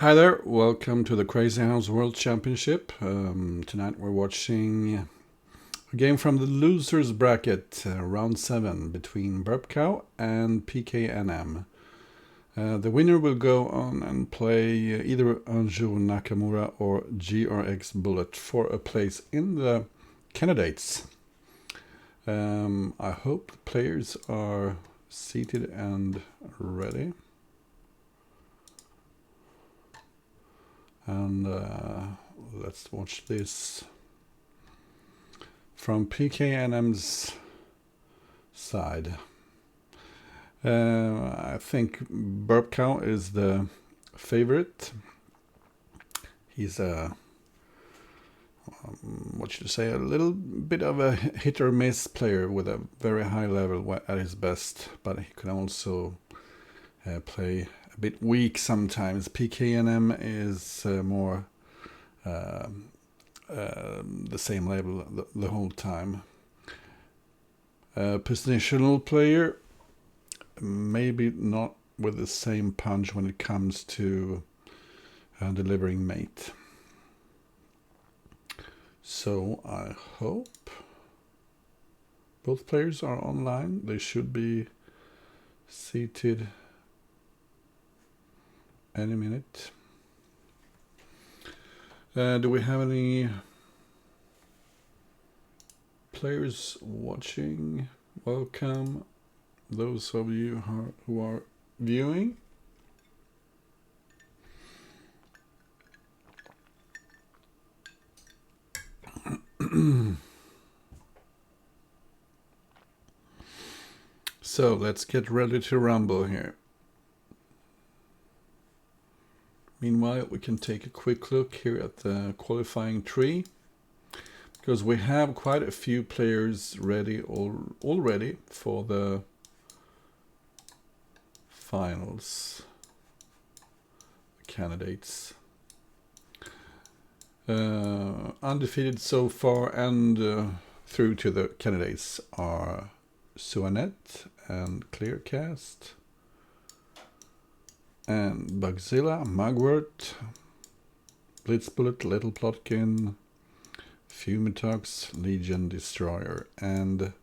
Hi there, welcome to the Crazy House World Championship. Tonight we're watching a game from the losers bracket, round 7, between burpcow and pknm. The winner will go on and play either Anju Nakamura or GRX Bullet for a place in the candidates. I hope the players are seated and ready. And let's watch this from pknm's side. I think burpcow is the favorite. He's a a little bit of a hit or miss player with a very high level at his best, but he can also play a bit weak sometimes. pknm is more the same level the whole time. Positional player, maybe not with the same punch when it comes to delivering mate. So I hope both players are online. They should be seated any minute. Do we have any players watching? Welcome, those of you who are viewing. So let's get ready to rumble here. Meanwhile, we can take a quick look here at the qualifying tree, because we have quite a few players ready already for the finals. Candidates undefeated so far and through to the candidates are Suanet and Clearcast and Bugzilla, Mugwort, Blitzbullet, Little Plotkin, Fumitox, Legion Destroyer. And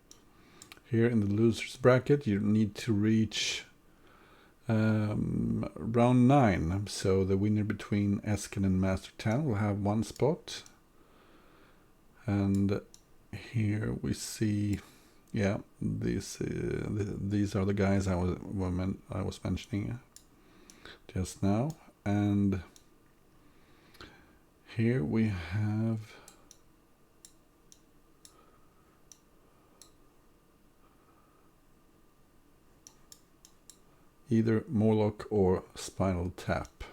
here in the losers bracket you need to reach round 9, so the winner between Esken and Master Tan will have one spot. And here we see, yeah, these are the guys I was mentioning just now. And here we have either Morlock or Spinal Tap,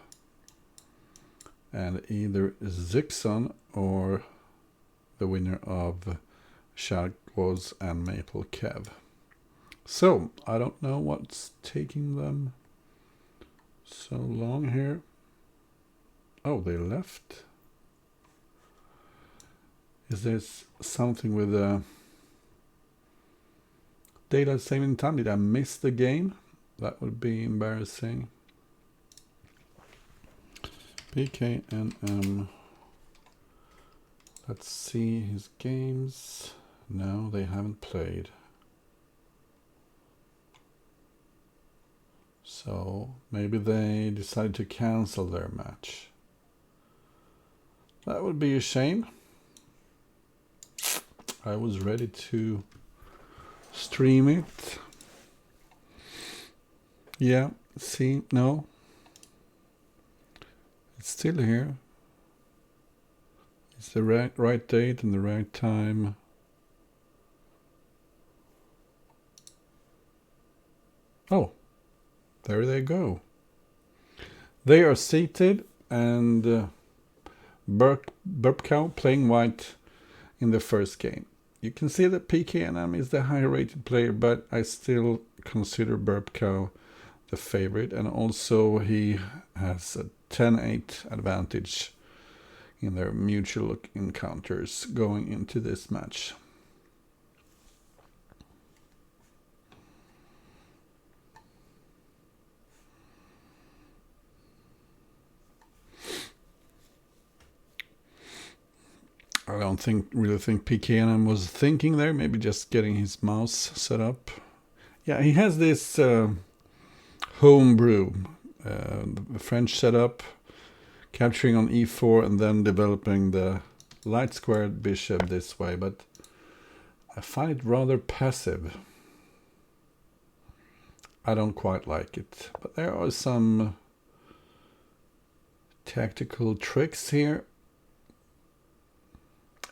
and either Zixon or the winner of Sharkwas and Maple Kev. So I don't know what's taking them so long here. Oh, they left. Is there something with daylight saving time? Did I miss the game? That would be embarrassing. pknm. Let's see his games. No, they haven't played. So maybe they decided to cancel their match. That would be a shame. I was ready to stream it. Yeah, see, no. It's still here. It's the right date and the right time. Oh, there they go. They are seated, and burpcow playing white in the first game. You can see that pknm is the higher rated player, but I still consider burpcow the favorite, and also he has a 10-8 advantage in their mutual encounters going into this match. I don't really think pknm was thinking there. Maybe just getting his mouse set up. Yeah, he has this homebrew, the French setup, capturing on e4 and then developing the light squared bishop this way, but I find it rather passive. I don't quite like it, but there are some tactical tricks here,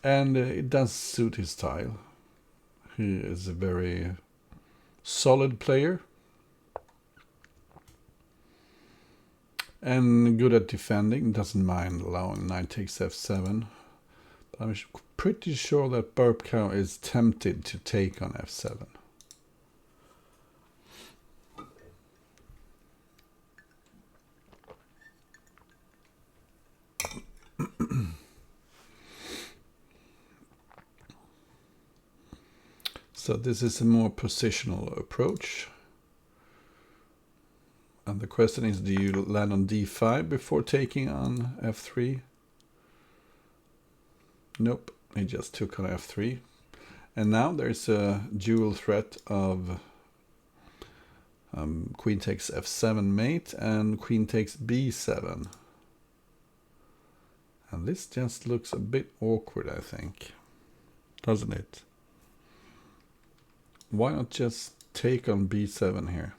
and it does suit his style. He is a very solid player and good at defending, doesn't mind allowing knight takes f7. But I'm pretty sure that burpcow is tempted to take on f7. So this is a more positional approach. And the question is, do you land on d5 before taking on f3? Nope, he just took on f3. And now there's a dual threat of queen takes f7 mate and queen takes b7. And this just looks a bit awkward, I think. Doesn't it? Why not just take on b7 here?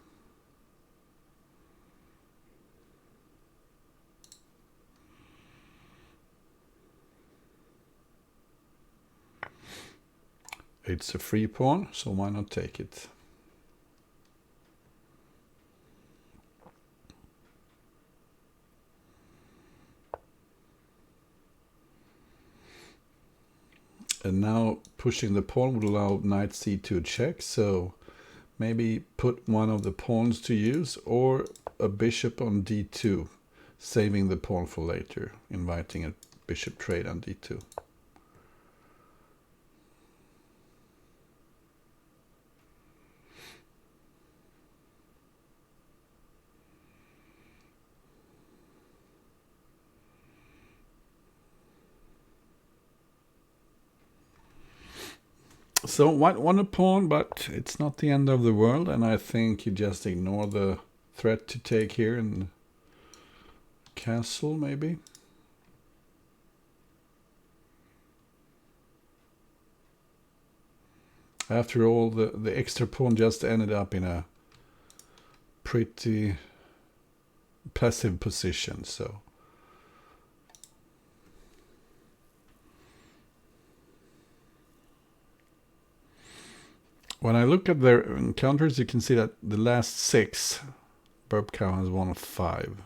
It's a free pawn, so why not take it? And now pushing the pawn would allow knight c2 check, so maybe put one of the pawns to use, or a bishop on d2, saving the pawn for later, inviting a bishop trade on d2. So white won a pawn, but it's not the end of the world, and I think you just ignore the threat to take here in castle, maybe. After all, the extra pawn just ended up in a pretty passive position, so. When I look at their encounters, you can see that the last 6, burpcow has won 5.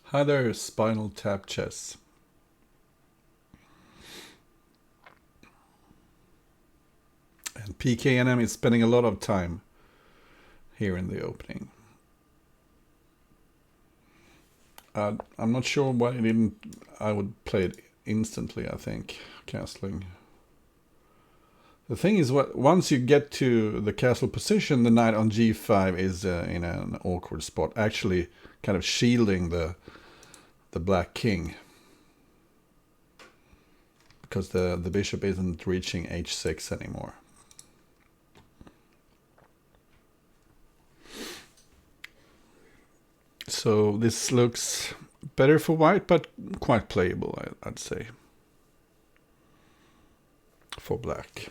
Hi there, Spinal Tap Chess. And pknm is spending a lot of time here in the opening. I'm not sure why I didn't. I would play it instantly, I think, castling. The thing is, once you get to the castle position, the knight on g5 is in an awkward spot, actually kind of shielding the black king, because the bishop isn't reaching h6 anymore. So this looks better for white, but quite playable, I'd say, for black.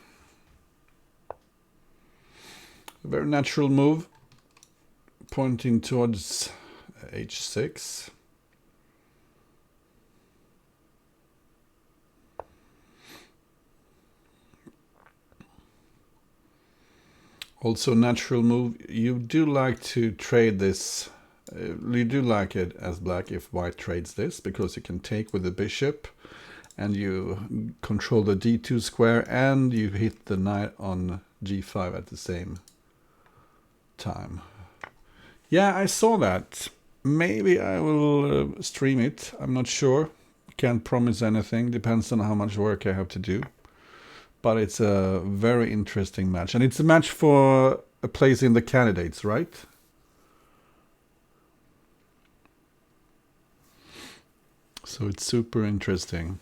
A very natural move, pointing towards h6. Also natural move. You do like to trade this. You do like it as black if white trades this, because you can take with the bishop and you control the d2 square and you hit the knight on g5 at the same time. Yeah, I saw that. Maybe I will stream it. I'm not sure. Can't promise anything. Depends on how much work I have to do. but it's a very interesting match. And it's a match for a place in the candidates, right? So it's super interesting.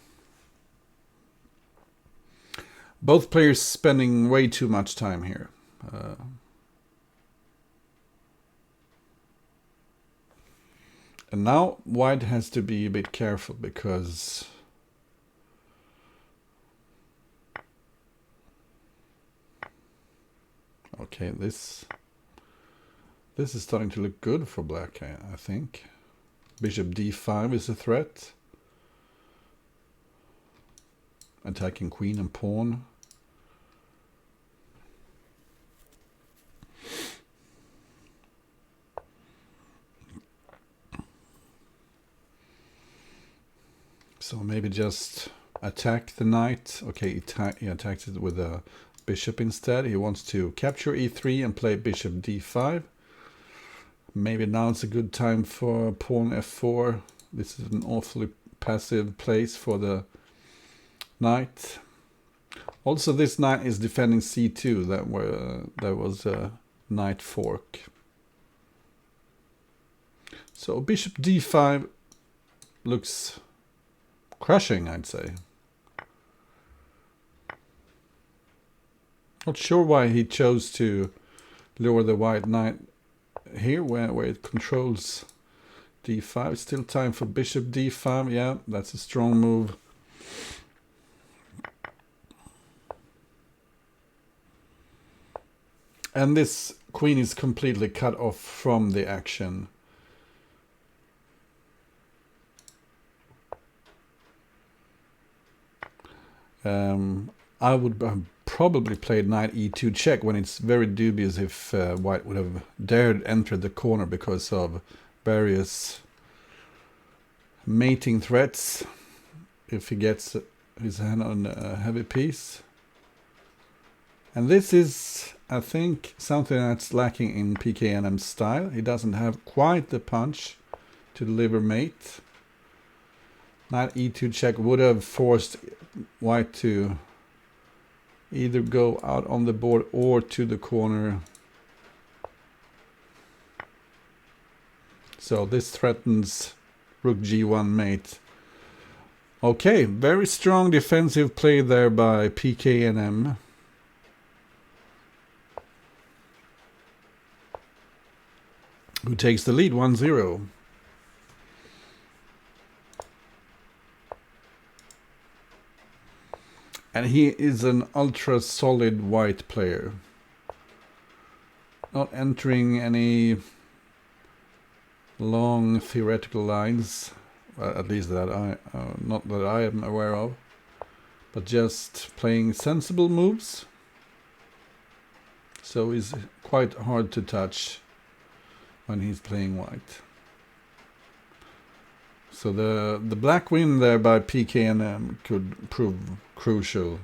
Both players spending way too much time here. And now white has to be a bit careful because okay, this is starting to look good for black, I think. Bishop d5 is a threat. Attacking queen and pawn. So maybe just attack the knight. Okay, he attacks it with a bishop instead. He wants to capture e3 and play bishop d5. Maybe now it's a good time for pawn f4. This is an awfully passive place for the knight. Also, this knight is defending c2. That was a knight fork. So bishop d5 looks crushing, I'd say. Not sure why he chose to lure the white knight here where it controls d5. Still time for bishop d5. Yeah, that's a strong move. And this queen is completely cut off from the action. I would probably play knight e2 check when it's very dubious if white would have dared enter the corner because of various mating threats if he gets his hand on a heavy piece. And this is, I think, something that's lacking in pknm's style. He doesn't have quite the punch to deliver mate. Knight e2 check would have forced white to either go out on the board or to the corner. So this threatens rook g1 mate. Okay, very strong defensive play there by pknm. Who takes the lead 1-0. And he is an ultra solid white player. Not entering any long theoretical lines, at least that not that I am aware of, but just playing sensible moves. So he's quite hard to touch when he's playing white. So the black win there by pknm could prove crucial.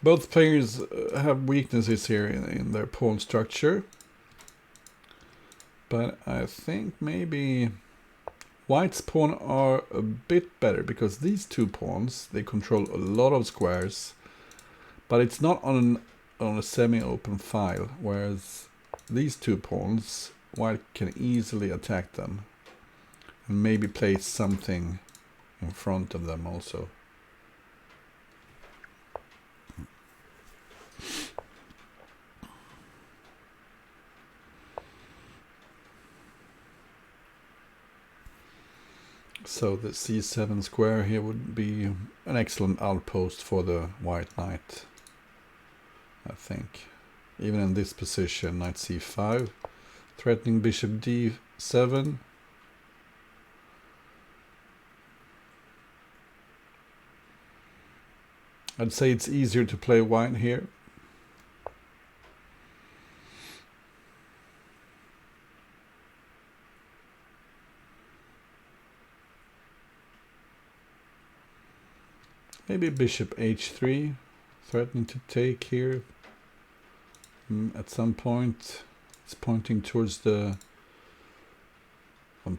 Both players have weaknesses here in their pawn structure. But I think maybe white's pawn are a bit better because these two pawns, they control a lot of squares. But it's not on a semi-open file, whereas these two pawns, white can easily attack them. And maybe place something in front of them also. So the c7 square here would be an excellent outpost for the white knight, I think. Even in this position, knight c5, threatening bishop d7. I'd say it's easier to play white here Maybe bishop h3, threatening to take here. At some point, it's pointing towards the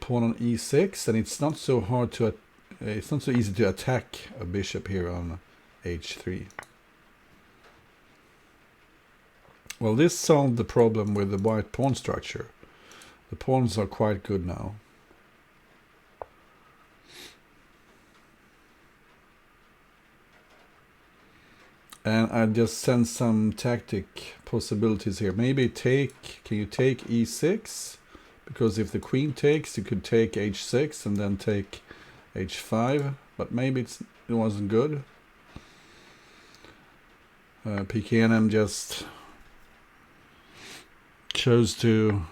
pawn on e6, and it's not so hard to, it's not so easy to attack a bishop here on h3. Well, this solved the problem with the white pawn structure. The pawns are quite good now. And I just sense some tactic possibilities here. Maybe take, can you take e6? Because if the queen takes, you could take h6 and then take h5. But maybe it wasn't good. pknm just chose to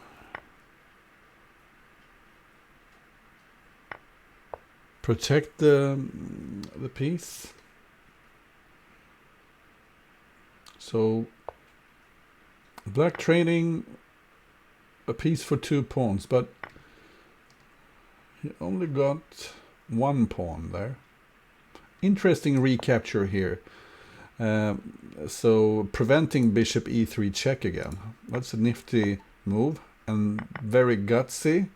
protect the piece. So black trading a piece for 2 pawns, but he only got 1 pawn there. Interesting recapture here. So preventing bishop e3 check again. That's a nifty move and very gutsy.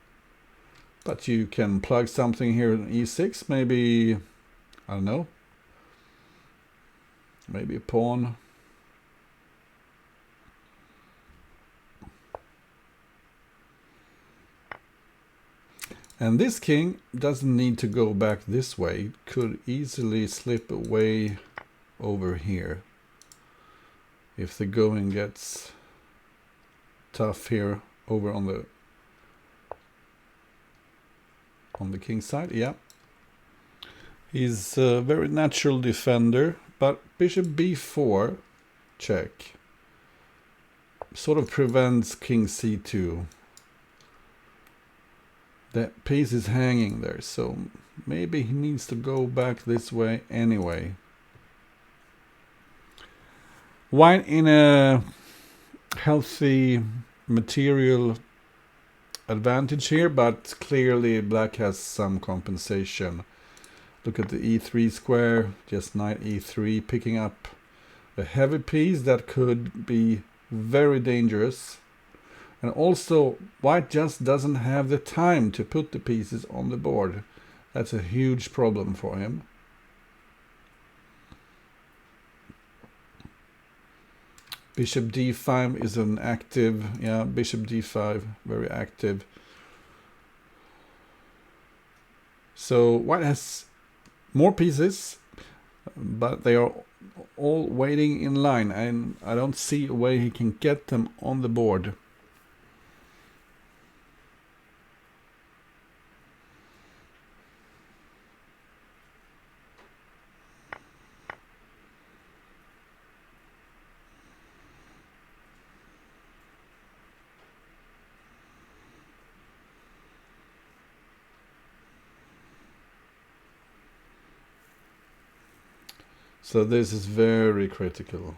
But you can plug something here in e6, maybe, I don't know, maybe a pawn. And this king doesn't need to go back this way. It could easily slip away over here if the going gets tough here over on the king side. Yeah, he's a very natural defender, but bishop b4 check sort of prevents king c2. That piece is hanging there, so maybe he needs to go back this way anyway. White in a healthy material advantage here, but clearly black has some compensation. Look at the e3 square, just knight e3, picking up a heavy piece that could be very dangerous. And also, white just doesn't have the time to put the pieces on the board. That's a huge problem for him. Bishop d5 is an active, yeah, bishop d5, very active. So white has more pieces, but they are all waiting in line, and I don't see a way he can get them on the board. So this is very critical.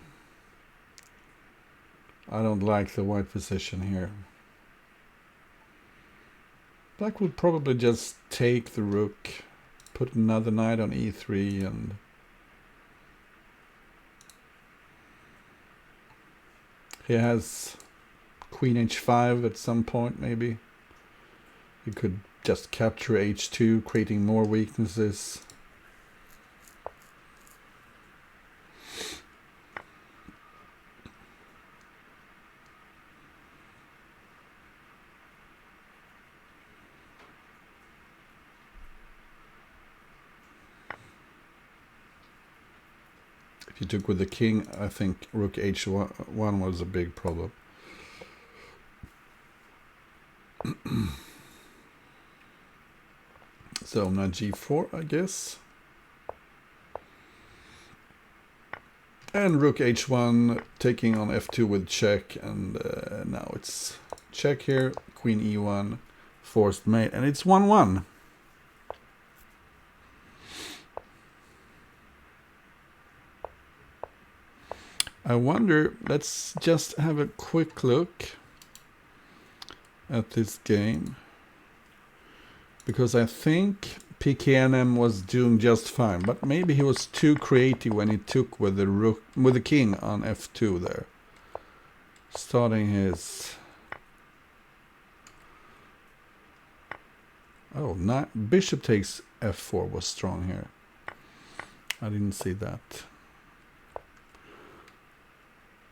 I don't like the white position here. Black would probably just take the rook, put another knight on e3, and he has queen h5 at some point maybe. He could just capture h2, creating more weaknesses. If you took with the king, I think rook h1 was a big problem. So now g4, I guess. And rook h1 taking on f2 with check, and now it's check here, queen e1, forced mate, and it's 1-1. I wonder, let's just have a quick look at this game, because I think pknm was doing just fine, but maybe he was too creative when he took with the rook, with the king on f2 there, starting his. Oh, bishop takes f4 was strong here. I didn't see that.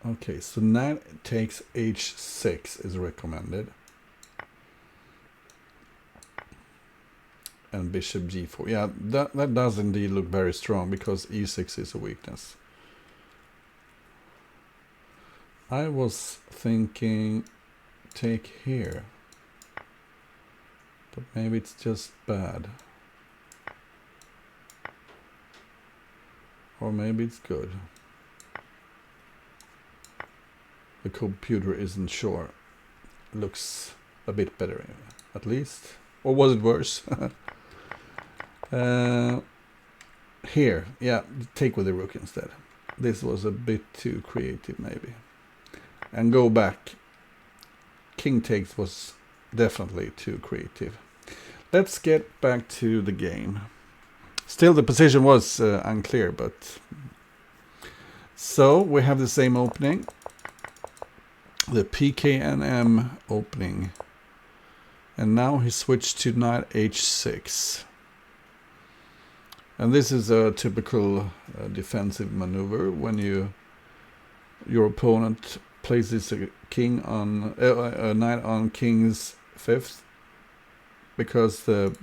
Okay, so knight takes h6 is recommended. And bishop g4. Yeah, that does indeed look very strong because e6 is a weakness. I was thinking take here. But maybe it's just bad. Or maybe it's good. The computer isn't sure. Looks a bit better, at least. Or was it worse? Here, yeah, take with the rook instead. This was a bit too creative, maybe. And go back. King takes was definitely too creative. Let's get back to the game. Still, the position was unclear, but... So, we have the same opening. The pknm opening. And now he switched to knight h6. And this is a typical defensive maneuver when your opponent places a king on a knight on king's fifth, because the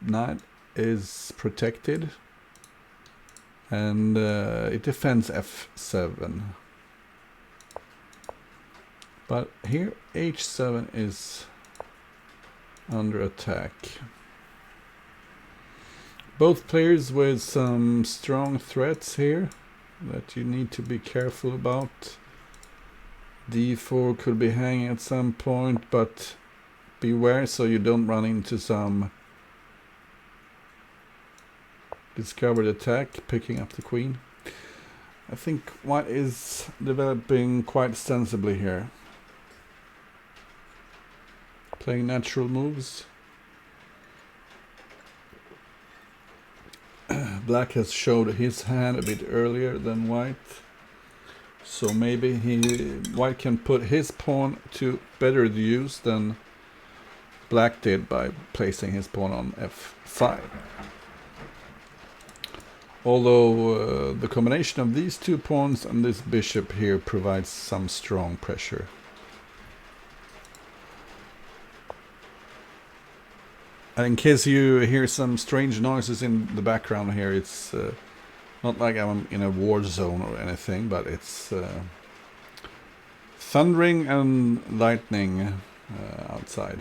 knight is protected and it defends f7. But here h7 is under attack. Both players with some strong threats here that you need to be careful about. d4 could be hanging at some point, but beware so you don't run into some discovered attack, picking up the queen. I think white is developing quite sensibly here. Playing natural moves. Black has showed his hand a bit earlier than white. So maybe white can put his pawn to better use than black did by placing his pawn on f5. Although the combination of these two pawns and this bishop here provides some strong pressure. And in case you hear some strange noises in the background here, it's not like I'm in a war zone or anything, but it's thundering and lightning outside.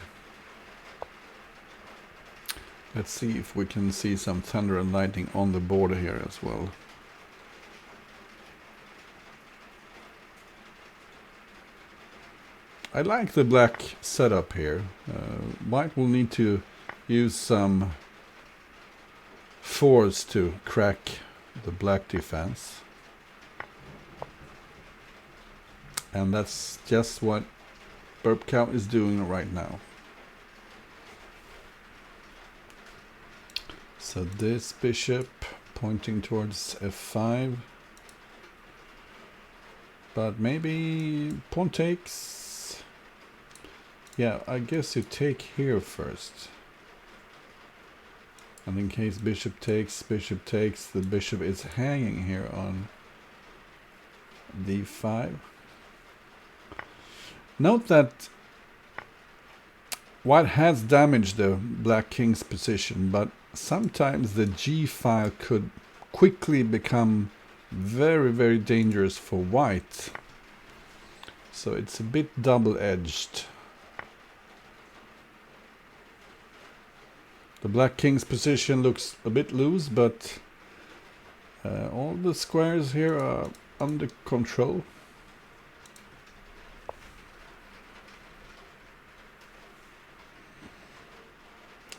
Let's see if we can see some thunder and lightning on the border here as well. I like the black setup here. White will need to use some force to crack the black defense. And that's just what burpcow is doing right now. So this bishop pointing towards f5. But maybe pawn takes. Yeah, I guess you take here first. And in case bishop takes, the bishop is hanging here on d5. Note that white has damaged the black king's position, but sometimes the g file could quickly become very, very dangerous for white. So it's a bit double-edged. The black king's position looks a bit loose, but all the squares here are under control.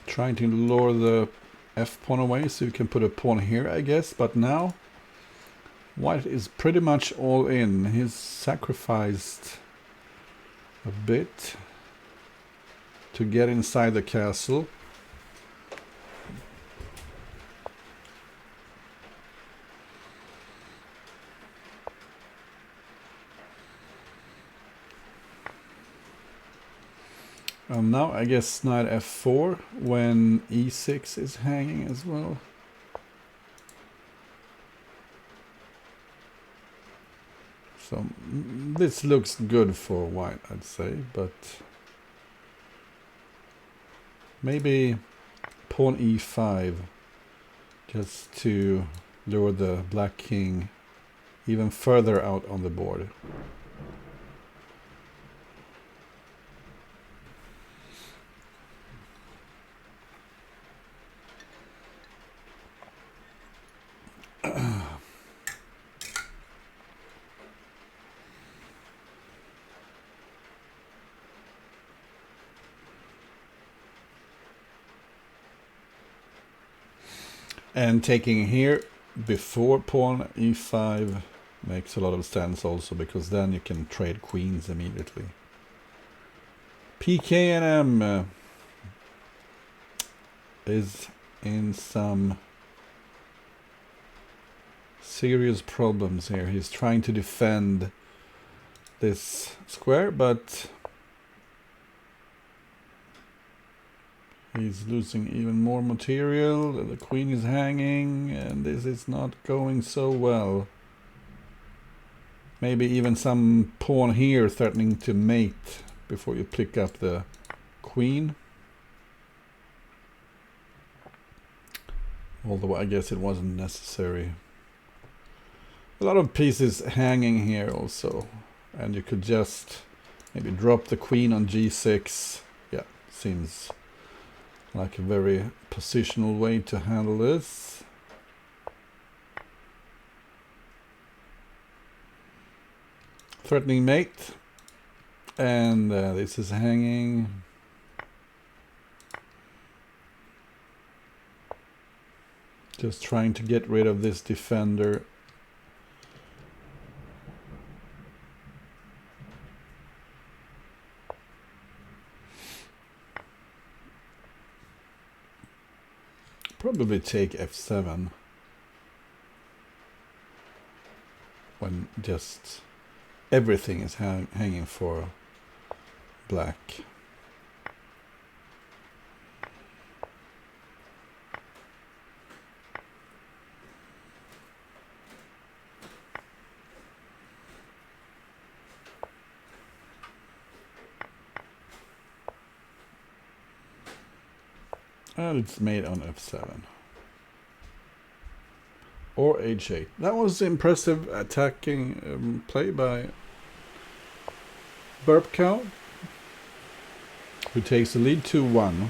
Trying to lure the f-pawn away so you can put a pawn here, I guess. But now white is pretty much all in. He's sacrificed a bit to get inside the castle. Now I guess knight f4 when e6 is hanging as well. So this looks good for white, I'd say, but maybe pawn e5 just to lure the black king even further out on the board. And taking here before pawn e5 makes a lot of sense also, because then you can trade queens immediately. pknm is in some serious problems here. He's trying to defend this square, but he's losing even more material. The queen is hanging, and this is not going so well. Maybe even some pawn here threatening to mate before you pick up the queen. Although I guess it wasn't necessary. A lot of pieces hanging here also. And you could just maybe drop the queen on g6. Yeah, seems like a very positional way to handle this. Threatening mate. And this is hanging. Just trying to get rid of this defender. Probably take f7 when just everything is hanging for black. And it's made on f7 or h8. That was impressive attacking play by burpcow, who takes the lead 2-1.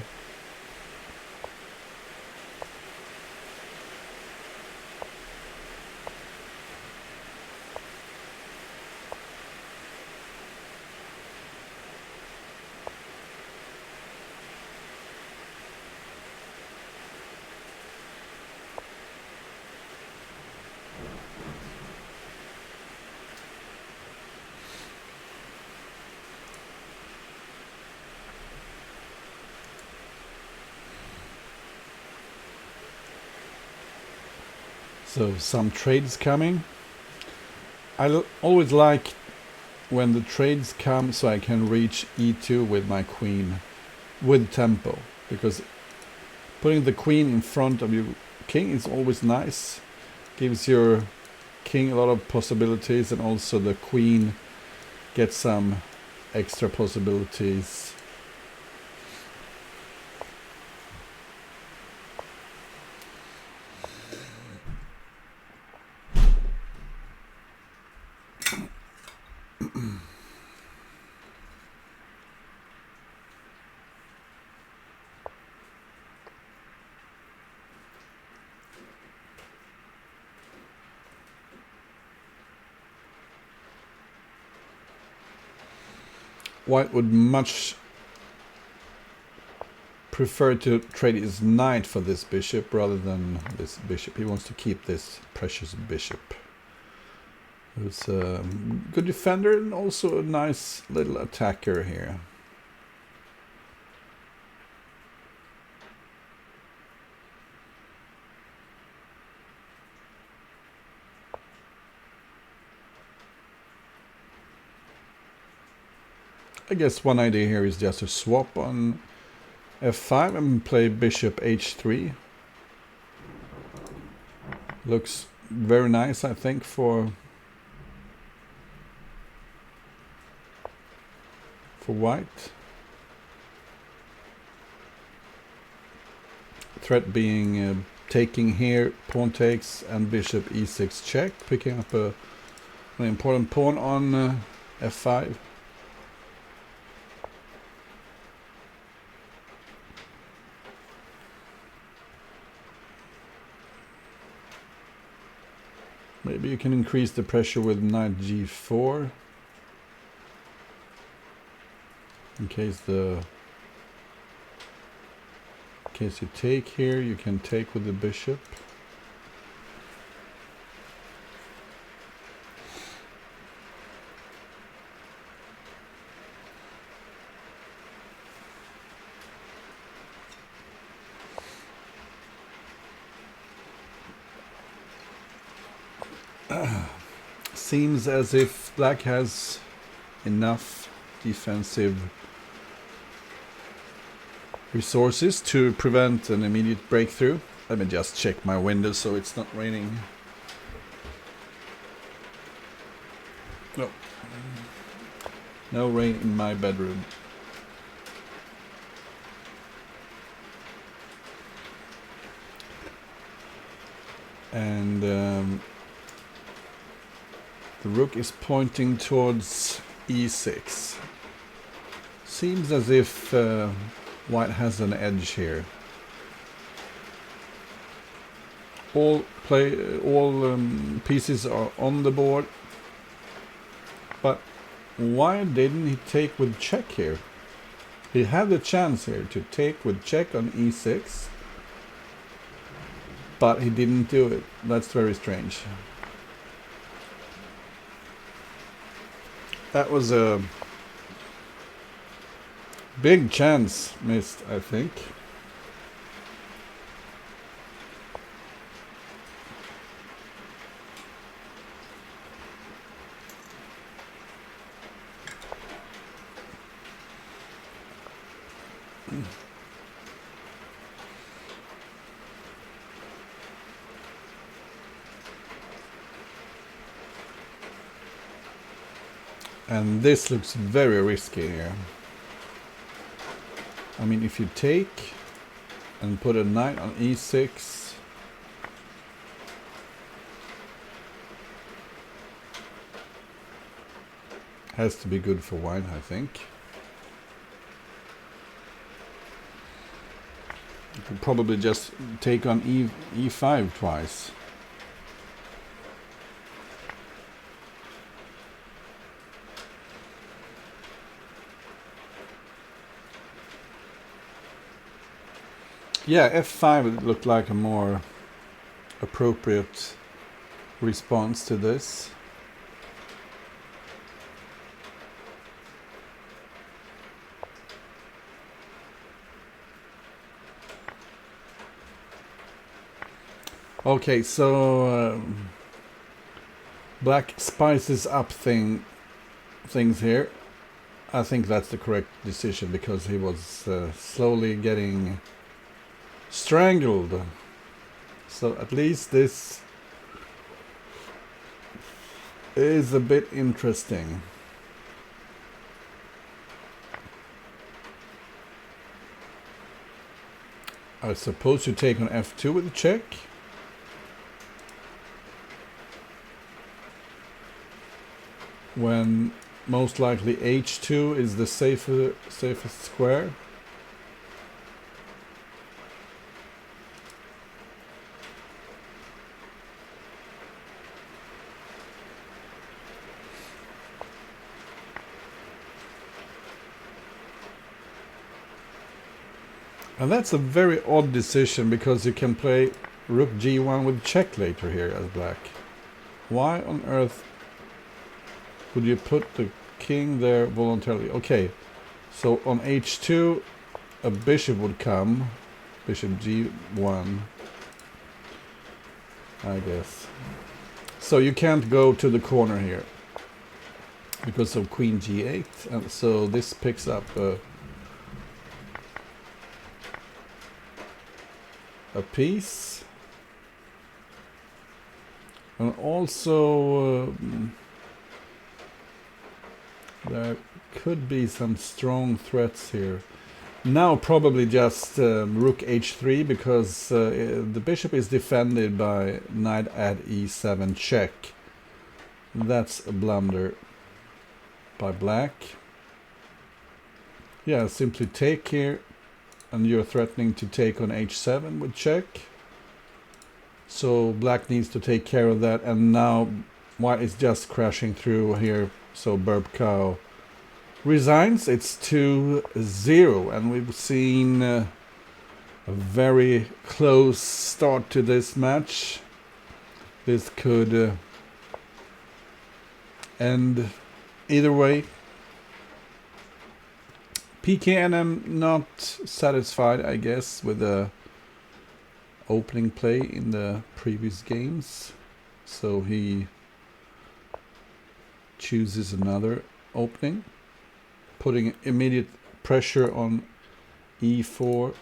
So some trades coming. I always like when the trades come so I can reach e2 with my queen with tempo, because putting the queen in front of your king is always nice. Gives your king a lot of possibilities, and also the queen gets some extra possibilities. White would much prefer to trade his knight for this bishop rather than this bishop. He wants to keep this precious bishop. Who's a good defender and also a nice little attacker here. I guess one idea here is just to swap on f5 and play bishop h3. Looks very nice, I think, for white. Threat being taking here, pawn takes, and bishop e6 check, picking up an important pawn on f5. Maybe you can increase the pressure with knight g4. In case you take here, you can take with the bishop. Seems as if black has enough defensive resources to prevent an immediate breakthrough. Let me just check my window so it's not raining. No rain in my bedroom. And the rook is pointing towards e6. Seems as if white has an edge here. All pieces are on the board, but why didn't he take with check here? He had the chance here to take with check on e6, but he didn't do it. That's very strange. That was a big chance missed, I think. And this looks very risky here. I mean, if you take and put a knight on e6, has to be good for white, I think. You could probably just take on e5 twice. Yeah, f5 looked like a more appropriate response to this. Okay, so black spices up things here. I think that's the correct decision because he was slowly getting strangled. So at least this is a bit interesting. I suppose you take on f2 with a check. When most likely h2 is the safest square. And that's a very odd decision because you can play rook g1 with check later here as black. Why on earth would you put the king there voluntarily? Okay, so on h2 a bishop would come, bishop g1, I guess. So you can't go to the corner here. because of queen g8, and so this picks up a piece. And also there could be some strong threats here. Now probably just rook h3, because the bishop is defended by knight at e7 check. That's a blunder by black. Yeah, simply take here, and you're threatening to take on h7 with check. So black needs to take care of that, and now white is just crashing through here, so burpcow resigns. It's 2-0, and we've seen a very close start to this match. This could end either way. pknm not satisfied, I guess, with the opening play in the previous games, so he chooses another opening, putting immediate pressure on e4.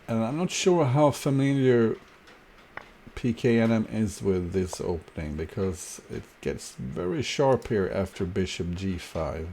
And I'm not sure how familiar pknm is with this opening, because it gets very sharp here after bishop g5.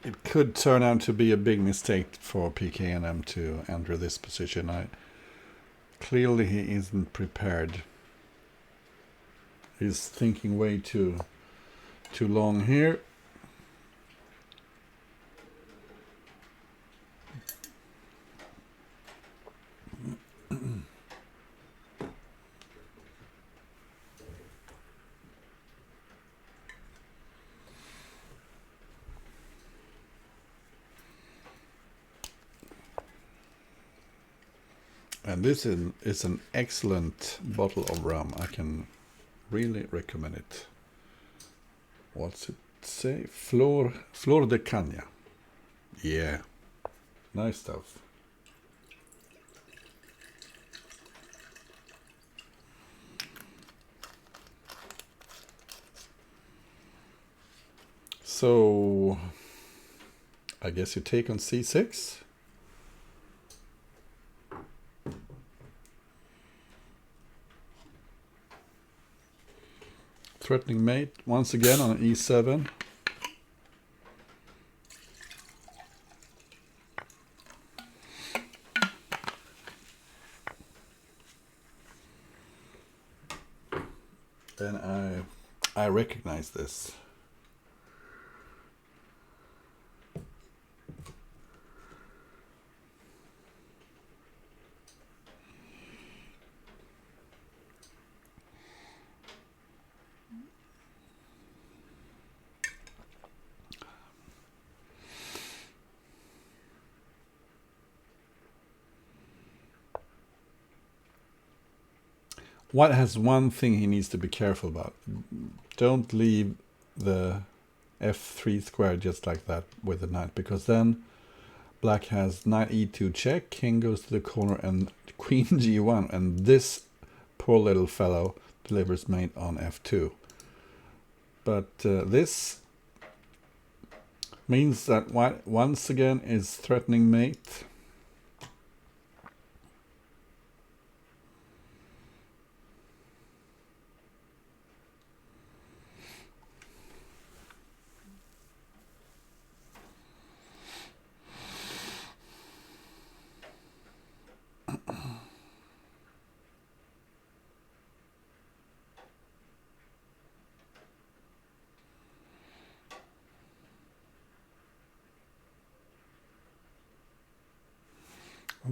It could turn out to be a big mistake for pknm to enter this position. Clearly he isn't prepared. He's thinking way too long here. And this is an excellent bottle of rum. I can really recommend it. What's it say? Flor de Caña. Yeah, nice stuff. So I guess you take on c6. Threatening mate once again on e7. And I recognize this. White has one thing he needs to be careful about. Don't leave the f3 square just like that with the knight, because then black has knight e2 check, king goes to the corner, and queen g1, and this poor little fellow delivers mate on f2. But this means that white once again is threatening mate.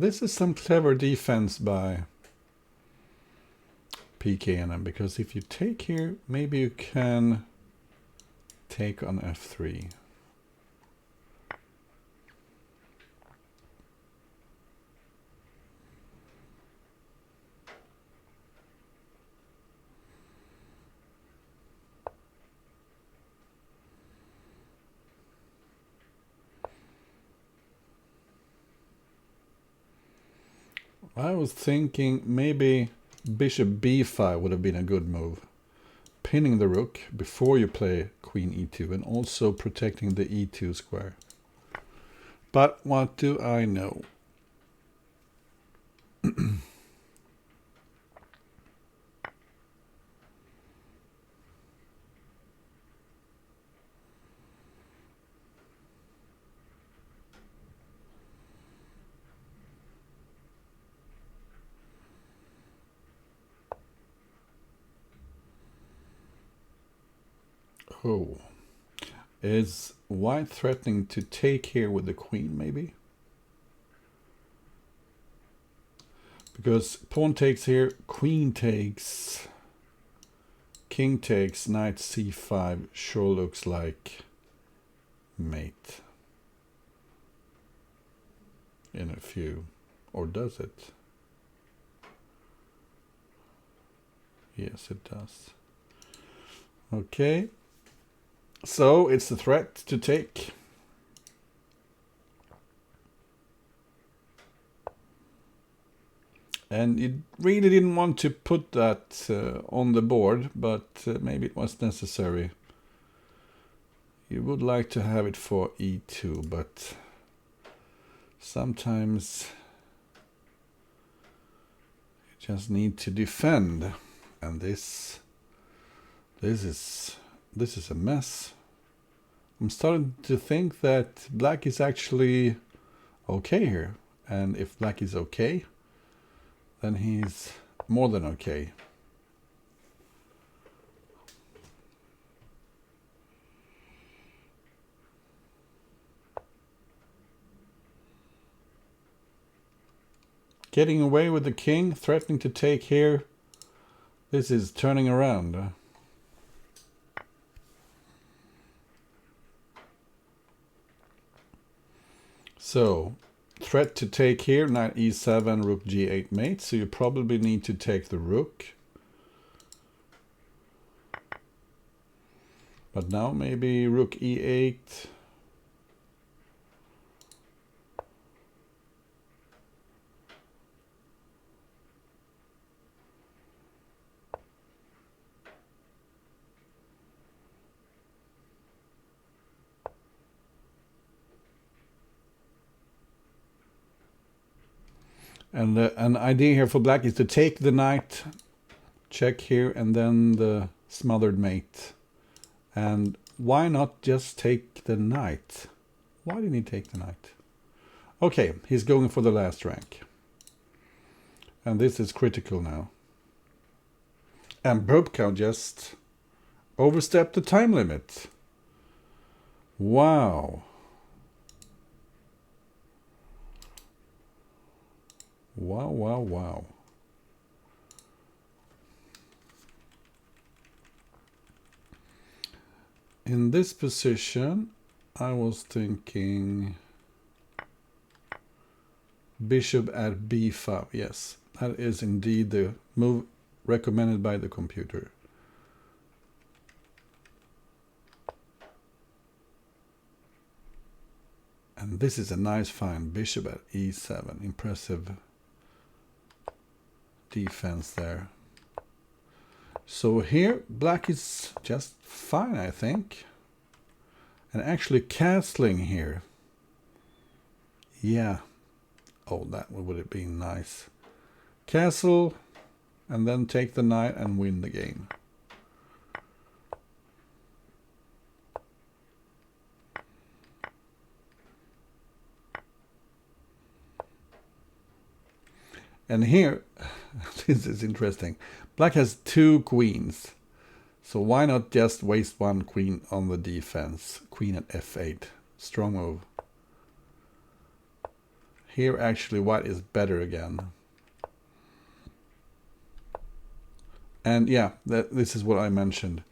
This is some clever defense by pknm, because if you take here, maybe you can take on f3. I was thinking maybe bishop b5 would have been a good move. Pinning the rook before you play queen e2 and also protecting the e2 square. But what do I know? Oh, is white threatening to take here with the queen, maybe? Because pawn takes here, queen takes, king takes, knight c5 sure looks like mate. In a few, or does it? Yes, it does. Okay. So it's a threat to take. And it really didn't want to put that on the board, but maybe it was necessary. You would like to have it for e2, but sometimes you just need to defend. And this is a mess. I'm starting to think that black is actually okay here. And if black is okay, then he's more than okay. Getting away with the king, threatening to take here. This is turning around. So, threat to take here, knight e7, rook g8 mate. So you probably need to take the rook. But now maybe rook e8. And an idea here for black is to take the knight, check here, and then the smothered mate. And why not just take the knight? Why didn't he take the knight? Okay, he's going for the last rank. And this is critical now. And burpcow just overstepped the time limit. Wow. Wow, wow, wow. In this position, I was thinking bishop at b5. Yes, that is indeed the move recommended by the computer. And this is a nice find, bishop at e7. Impressive defense there. So here black is just fine, I think. And actually castling here. Yeah. Oh, that would have been nice. Castle and then take the knight and win the game. And here, this is interesting. Black has two queens. So why not just waste one queen on the defense? Queen at f8. Strong move. Here actually white is better again. And yeah, this is what I mentioned.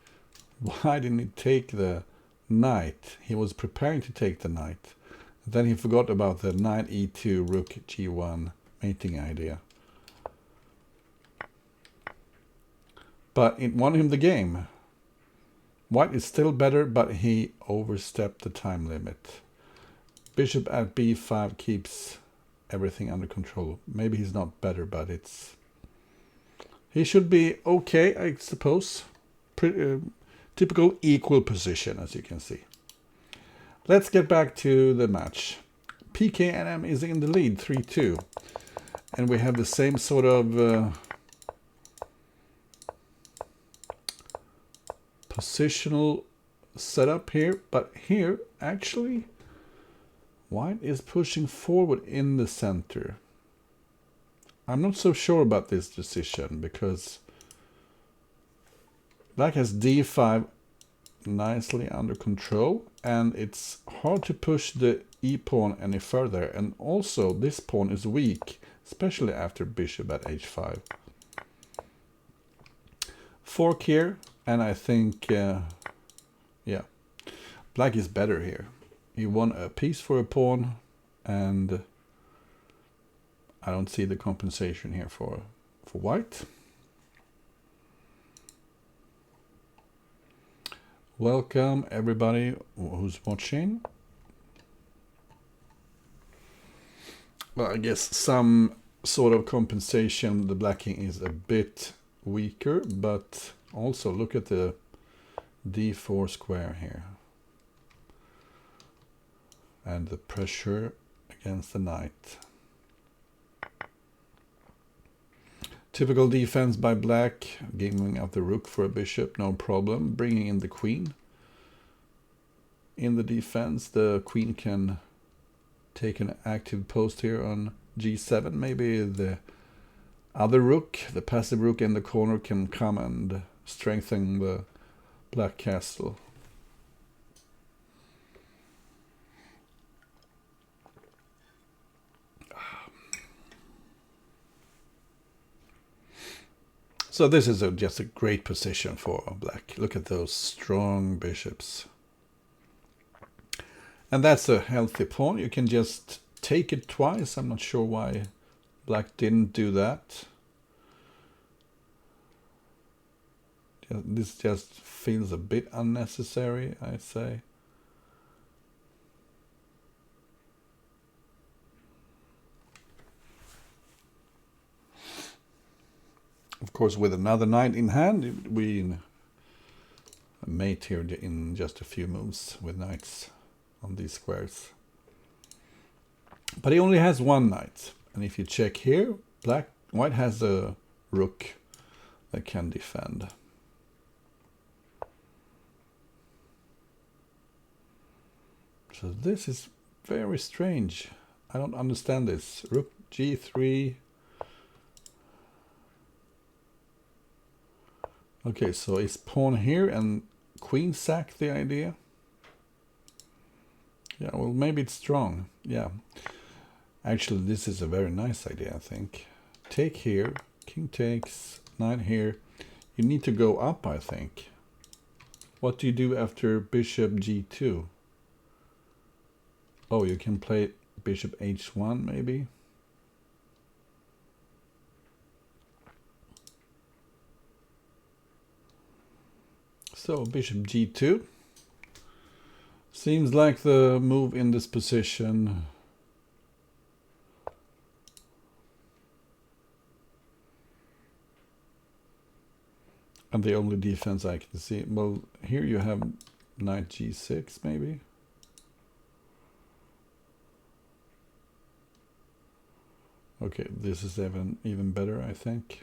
Why didn't he take the knight? He was preparing to take the knight. Then he forgot about the knight e2, rook g1 mating idea. But it won him the game. White is still better, but he overstepped the time limit. Bishop at b5 keeps everything under control. Maybe he's not better, but he should be okay, I suppose. Typical equal position, as you can see. Let's get back to the match. pknm is in the lead, 3-2. And we have the same sort of positional setup here. But here, actually, white is pushing forward in the center. I'm not so sure about this decision because black has d5 nicely under control, and it's hard to push the e-pawn any further, and also this pawn is weak, especially after bishop at h5. Fork here, and I think yeah, black is better here. He won a piece for a pawn, and I don't see the compensation here for white. Welcome everybody who's watching. Well, I guess some sort of compensation. The black king is a bit weaker, but also look at the d4 square here. And the pressure against the knight. Typical defense by black, giving up the rook for a bishop, no problem. Bringing in the queen. In the defense, the queen can take an active post here on g7. Maybe the other rook, the passive rook in the corner, can come and strengthen the black castle. So this is just a great position for black. Look at those strong bishops. And that's a healthy pawn. You can just take it twice. I'm not sure why black didn't do that. This just feels a bit unnecessary, I'd say. Of course, with another knight in hand, we mate here in just a few moves with knights on these squares. But he only has one knight. And if you check here, white has a rook that can defend. So this is very strange. I don't understand this. Rook g3. Okay, so is pawn here and queen sack the idea? Yeah, well, maybe it's strong. Yeah. Actually, this is a very nice idea, I think. Take here, king takes, knight here. You need to go up, I think. What do you do after bishop g2? Oh, you can play bishop h1, maybe? So bishop g2 seems like the move in this position. And the only defense I can see. Well, here you have knight g6 maybe. Okay, this is even better, I think.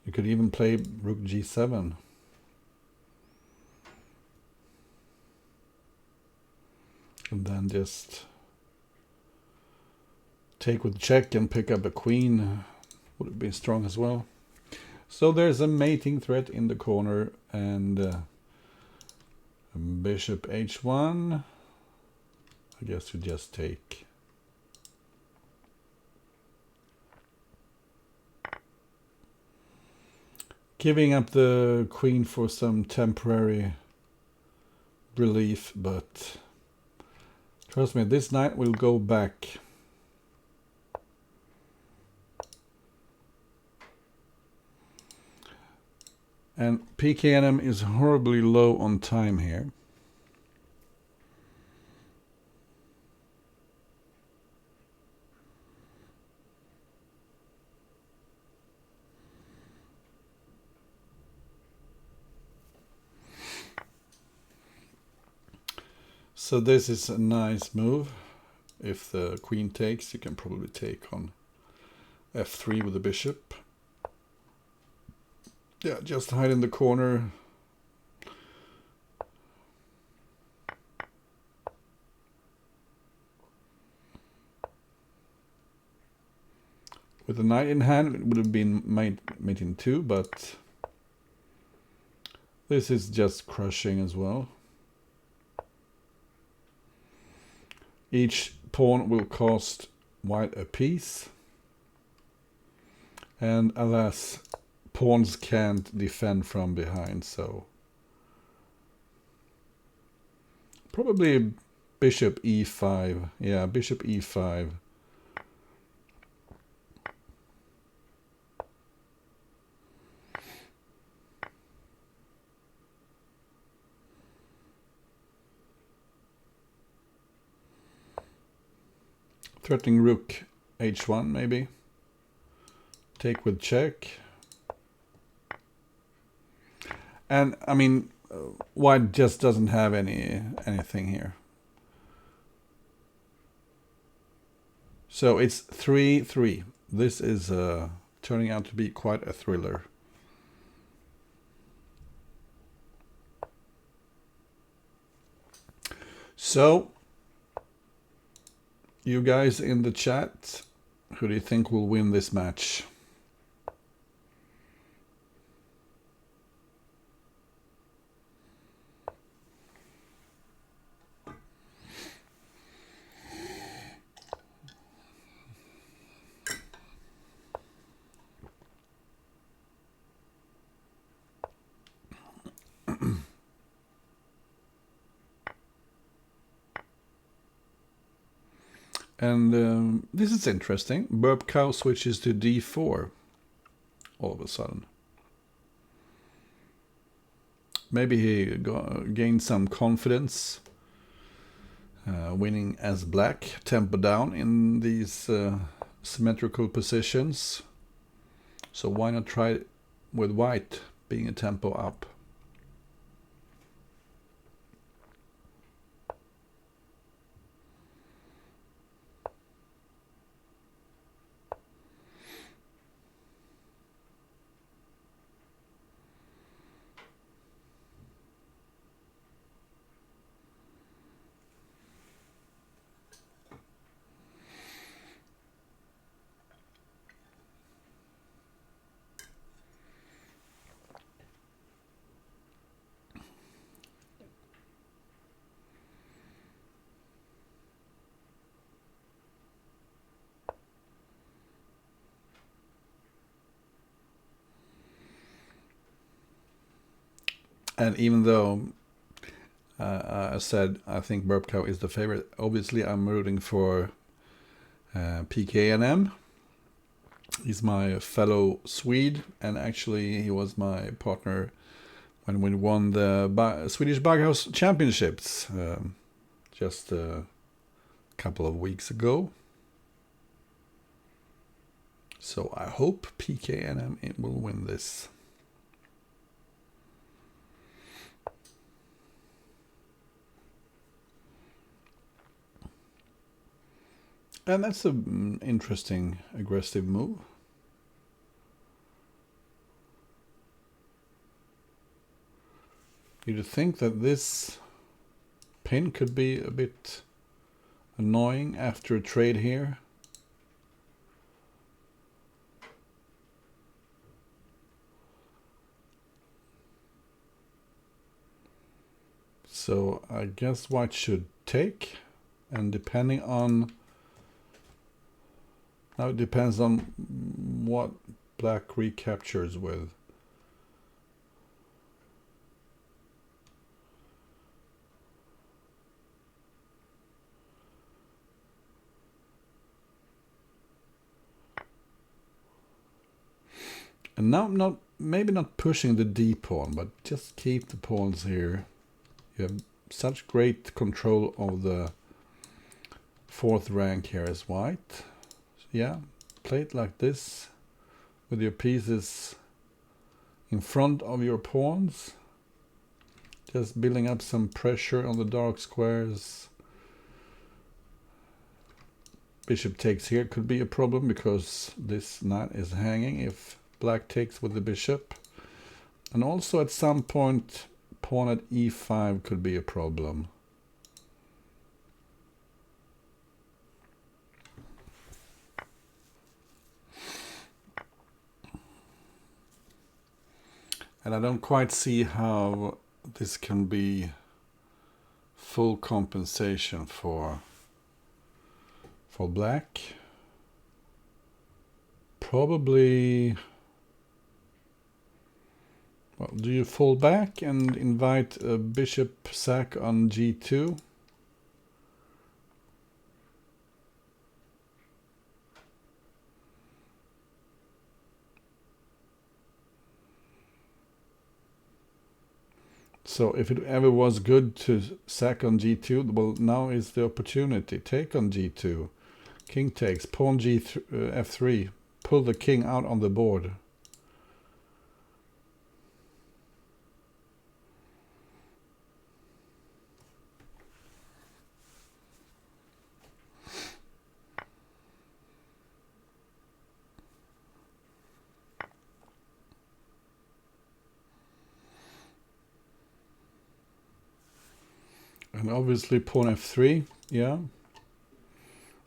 You could even play rook g7. And then just take with check and pick up a queen. Would it be strong as well? So there's a mating threat in the corner, and Bishop h1. I guess you just take. Giving up the queen for some temporary relief, but trust me, this knight will go back. And pknm is horribly low on time here. So this is a nice move. If the queen takes, you can probably take on f3 with the bishop. Yeah, just hide in the corner. With the knight in hand, it would have been mate in 2, but this is just crushing as well. Each pawn will cost white a piece. And alas, pawns can't defend from behind, so probably bishop e5. Yeah, bishop e5. Threatening rook h1 maybe. Take with check. And I mean, white just doesn't have anything here. So it's 3-3. This is turning out to be quite a thriller. So, you guys in the chat, who do you think will win this match? And this is interesting. Burpcow switches to d4 all of a sudden. Maybe he gained some confidence, winning as black, tempo down in these symmetrical positions. So why not try it with white being a tempo up? And even though I said I think Burpcow is the favorite, obviously I'm rooting for pknm. He's my fellow Swede, and actually he was my partner when we won the Swedish Baghouse Championships just a couple of weeks ago. So I hope pknm will win this. And that's an interesting, aggressive move. You'd think that this pin could be a bit annoying after a trade here. So I guess white should take, and depending on, now it depends on what black recaptures with. And now maybe not pushing the D pawn, but just keep the pawns here. You have such great control of the fourth rank here as white. So yeah, play it like this with your pieces in front of your pawns. Just building up some pressure on the dark squares. Bishop takes here could be a problem because this knight is hanging if black takes with the bishop. And also at some point pawn at e5 could be a problem. And I don't quite see how this can be full compensation for black. Probably, well, do you fall back and invite a bishop sack on g2? So if it ever was good to sack on g2, well, now is the opportunity. Take on g2. King takes, pawn f3. Pull the king out on the board. And obviously pawn f3, yeah.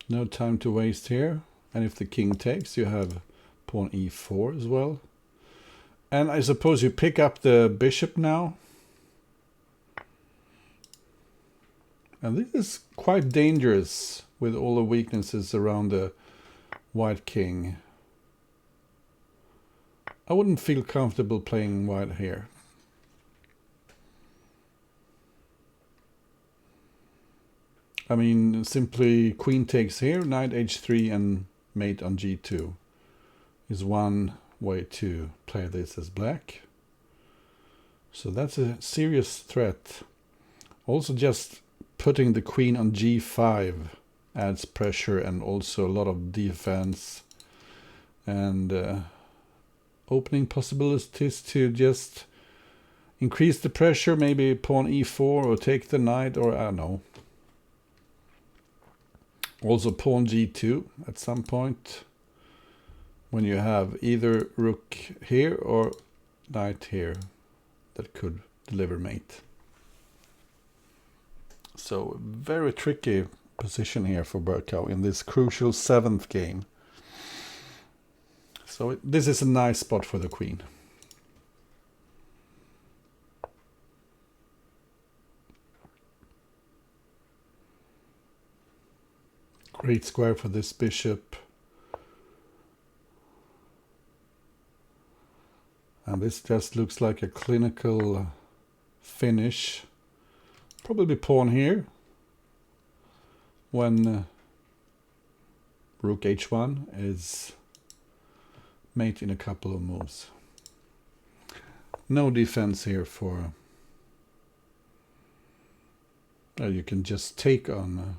No time to waste here. And if the king takes, you have pawn e4 as well. And I suppose you pick up the bishop now. And this is quite dangerous with all the weaknesses around the white king. I wouldn't feel comfortable playing white here. I mean, simply queen takes here, knight h3 and mate on g2 is one way to play this as black. So that's a serious threat. Also just putting the queen on g5 adds pressure and also a lot of defense and opening possibilities to just increase the pressure, maybe pawn e4 or take the knight, or I don't know. Also pawn g2 at some point when you have either rook here or knight here that could deliver mate. So very tricky position here for burpcow in this crucial 7th game. So this is a nice spot for the queen. Great square for this bishop. And this just looks like a clinical finish. Probably pawn here when rook h1 is mate in a couple of moves. No defense here for... you can just take on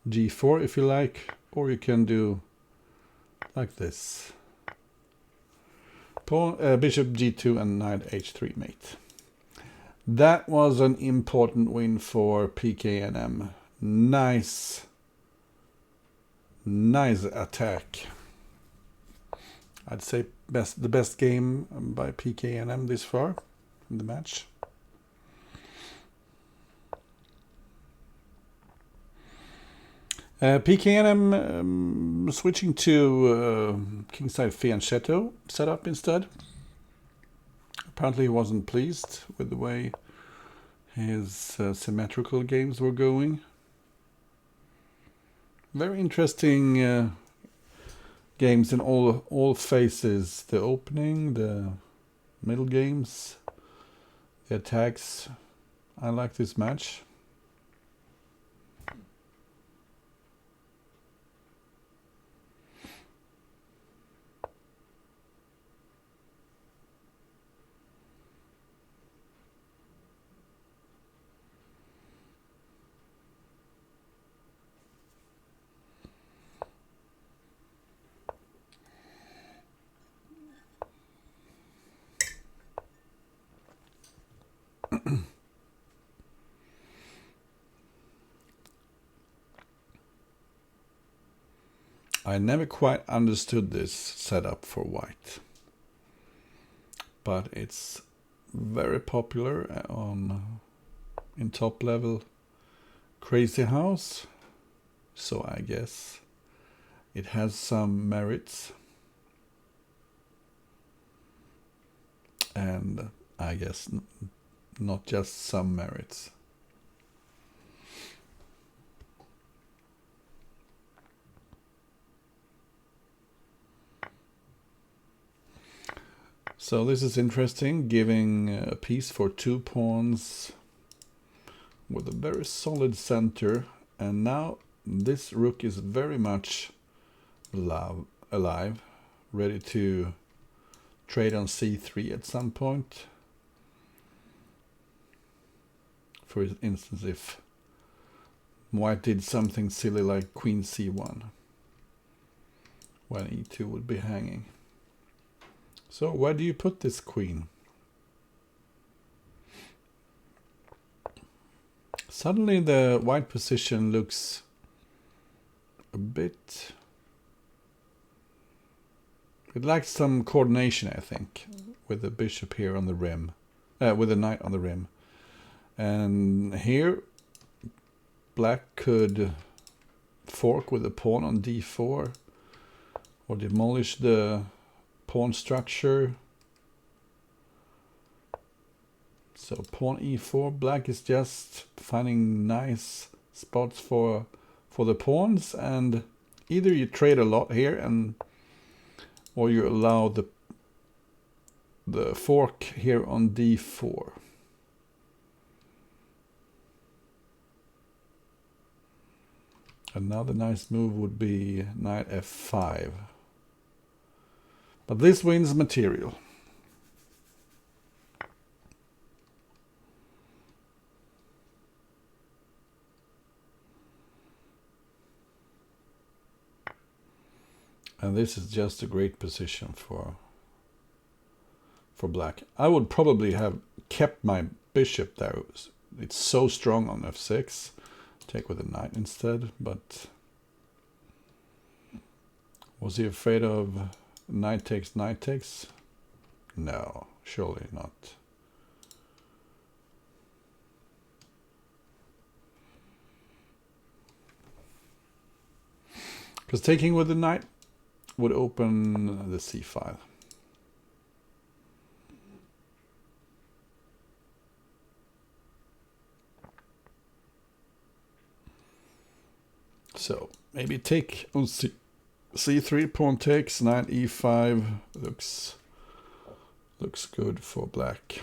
g4 if you like, or you can do like this. Pawn, bishop g2 and knight h3 mate. That was an important win for pknm. Nice attack. I'd say the best game by pknm this far in the match. pknm switching to kingside fianchetto setup instead. Apparently he wasn't pleased with the way his symmetrical games were going. Very interesting games in all phases. The opening, the middle games, the attacks. I like this match. I never quite understood this setup for white, but it's very popular in top level Crazy House, so I guess it has some merits, and I guess not just some merits. So this is interesting, giving a piece for 2 pawns with a very solid center, and now this rook is very much alive, ready to trade on c3 at some point. For instance, if white did something silly like queen c1, when e2 would be hanging. So where do you put this queen? Suddenly the white position looks a bit... It lacks some coordination, I think, with the bishop here on the rim, with the knight on the rim. And here black could fork with a pawn on d4 or demolish the pawn structure. So pawn e4, black is just finding nice spots for the pawns, and either you trade a lot here or you allow the fork here on d4. Another nice move would be knight f5. But this wins material. And this is just a great position for black. I would probably have kept my bishop there. It's so strong on f6. Take with a knight instead, but was he afraid of knight takes, knight takes? No, surely not. Because taking with the knight would open the c file. So maybe take on c3, pawn takes, knight e5 looks good for black.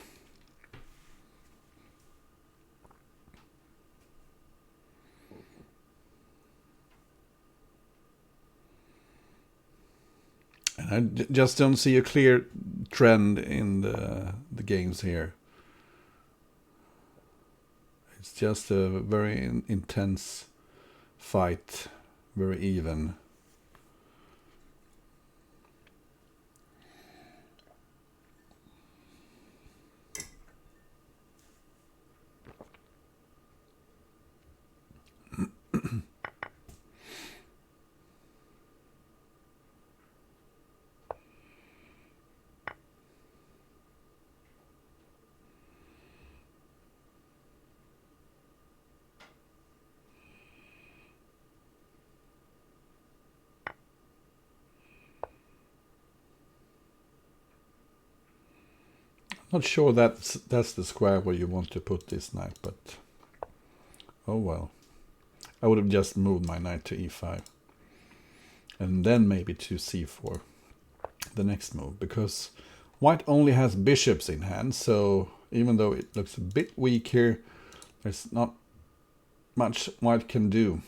And I just don't see a clear trend in the games here. It's just a very intense fight, very even. Not sure that's the square where you want to put this knight, but oh well. I would have just moved my knight to e5 and then maybe to c4 the next move, because white only has bishops in hand, so even though it looks a bit weak here, there's not much white can do.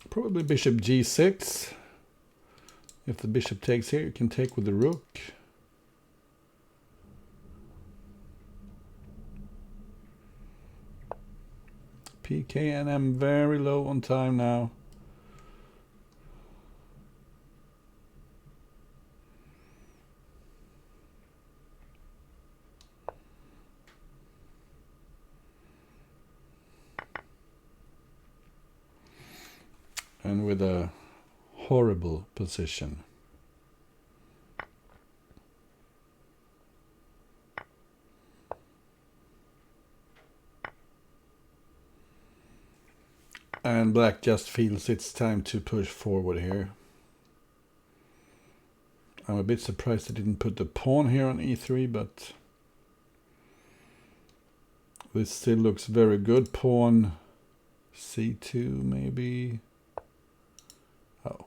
Probably bishop g6. If the bishop takes here, you can take with the rook. pknm very low on time now. And with a horrible position. And black just feels it's time to push forward here. I'm a bit surprised I didn't put the pawn here on e3, but this still looks very good. Pawn c2 maybe. Oh,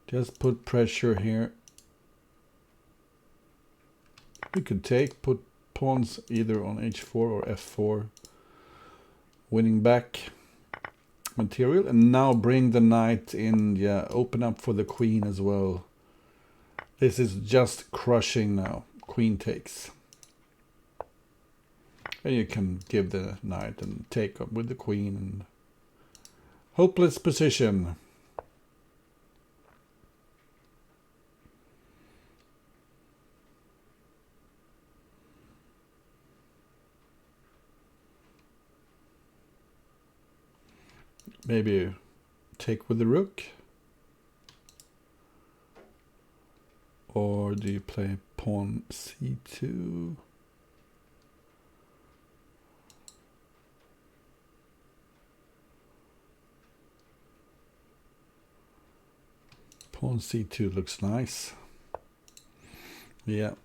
just put pressure here. We could put pawns either on h4 or f4, winning back material, and now bring the knight in. Yeah, open up for the queen as well. This is just crushing now. Queen takes. And you can give the knight and take up with the queen. And hopeless position. Maybe take with the rook. Or do you play pawn c2? Pawn c2 looks nice. Yeah.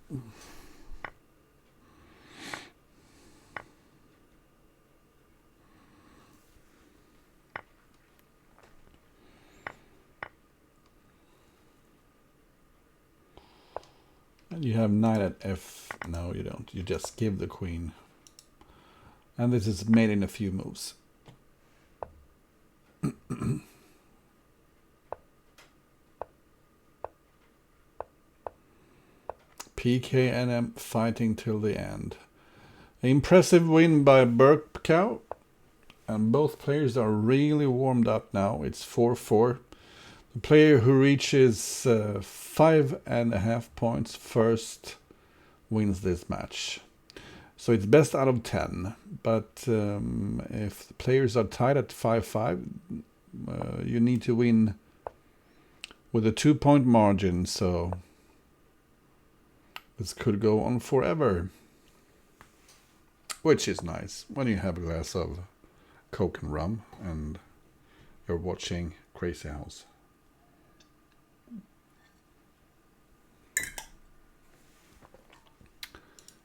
And you have knight at f. No, you don't. You just give the queen. And this is made in a few moves. pknm fighting till the end. An impressive win by burpcow. And both players are really warmed up now. It's 4-4. The player who reaches 5.5 points first wins this match. So it's best out of 10. But if the players are tied at 5-5, you need to win with a 2-point margin. So this could go on forever. Which is nice when you have a glass of Coke and rum and you're watching Crazy House.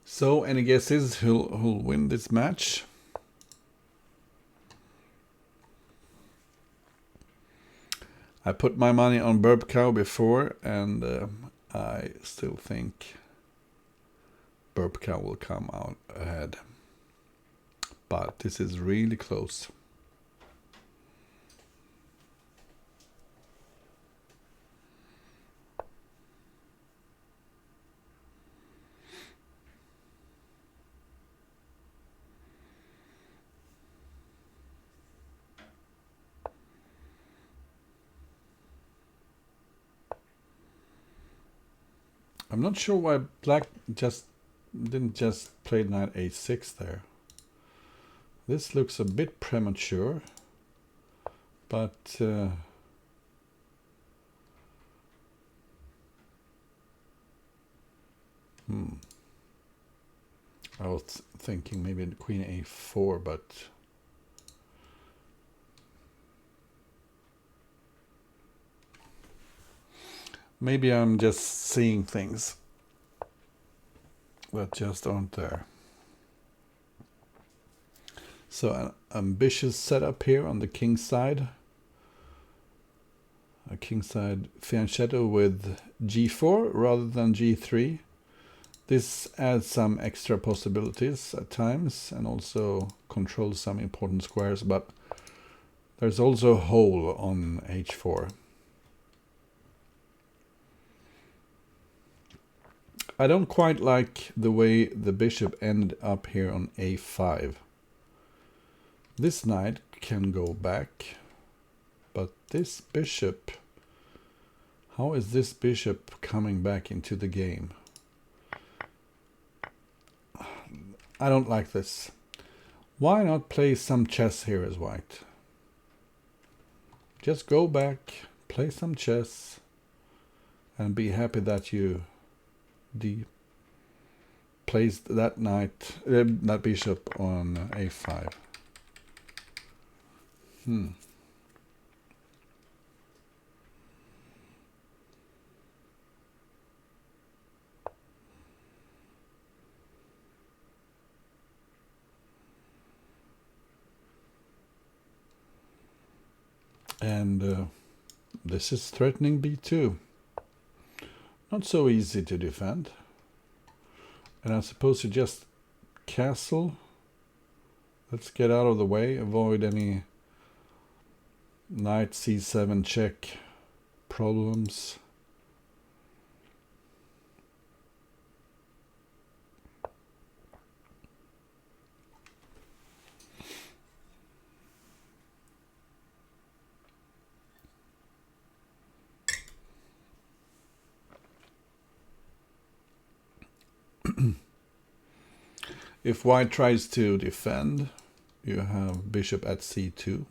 So, any guesses who'll win this match? I put my money on burpcow before, and I still think burpcow will come out ahead. But this is really close. I'm not sure why black didn't just play knight a6 there. This looks a bit premature, but I was thinking maybe queen a4, but Maybe I'm just seeing things that just aren't there. So an ambitious setup here on the king side. A kingside fianchetto with g4 rather than g3. This adds some extra possibilities at times and also controls some important squares, but there's also a hole on h4. I don't quite like the way the bishop ended up here on a5. This knight can go back, but this bishop, how is this bishop coming back into the game? I don't like this. Why not play some chess here as white? Just go back, play some chess, and be happy that you placed that knight, that bishop on a5. And this is threatening b2. Not so easy to defend. And I'm supposed to just castle. Let's get out of the way, avoid any knight c7 check problems. If white tries to defend, you have bishop at c2.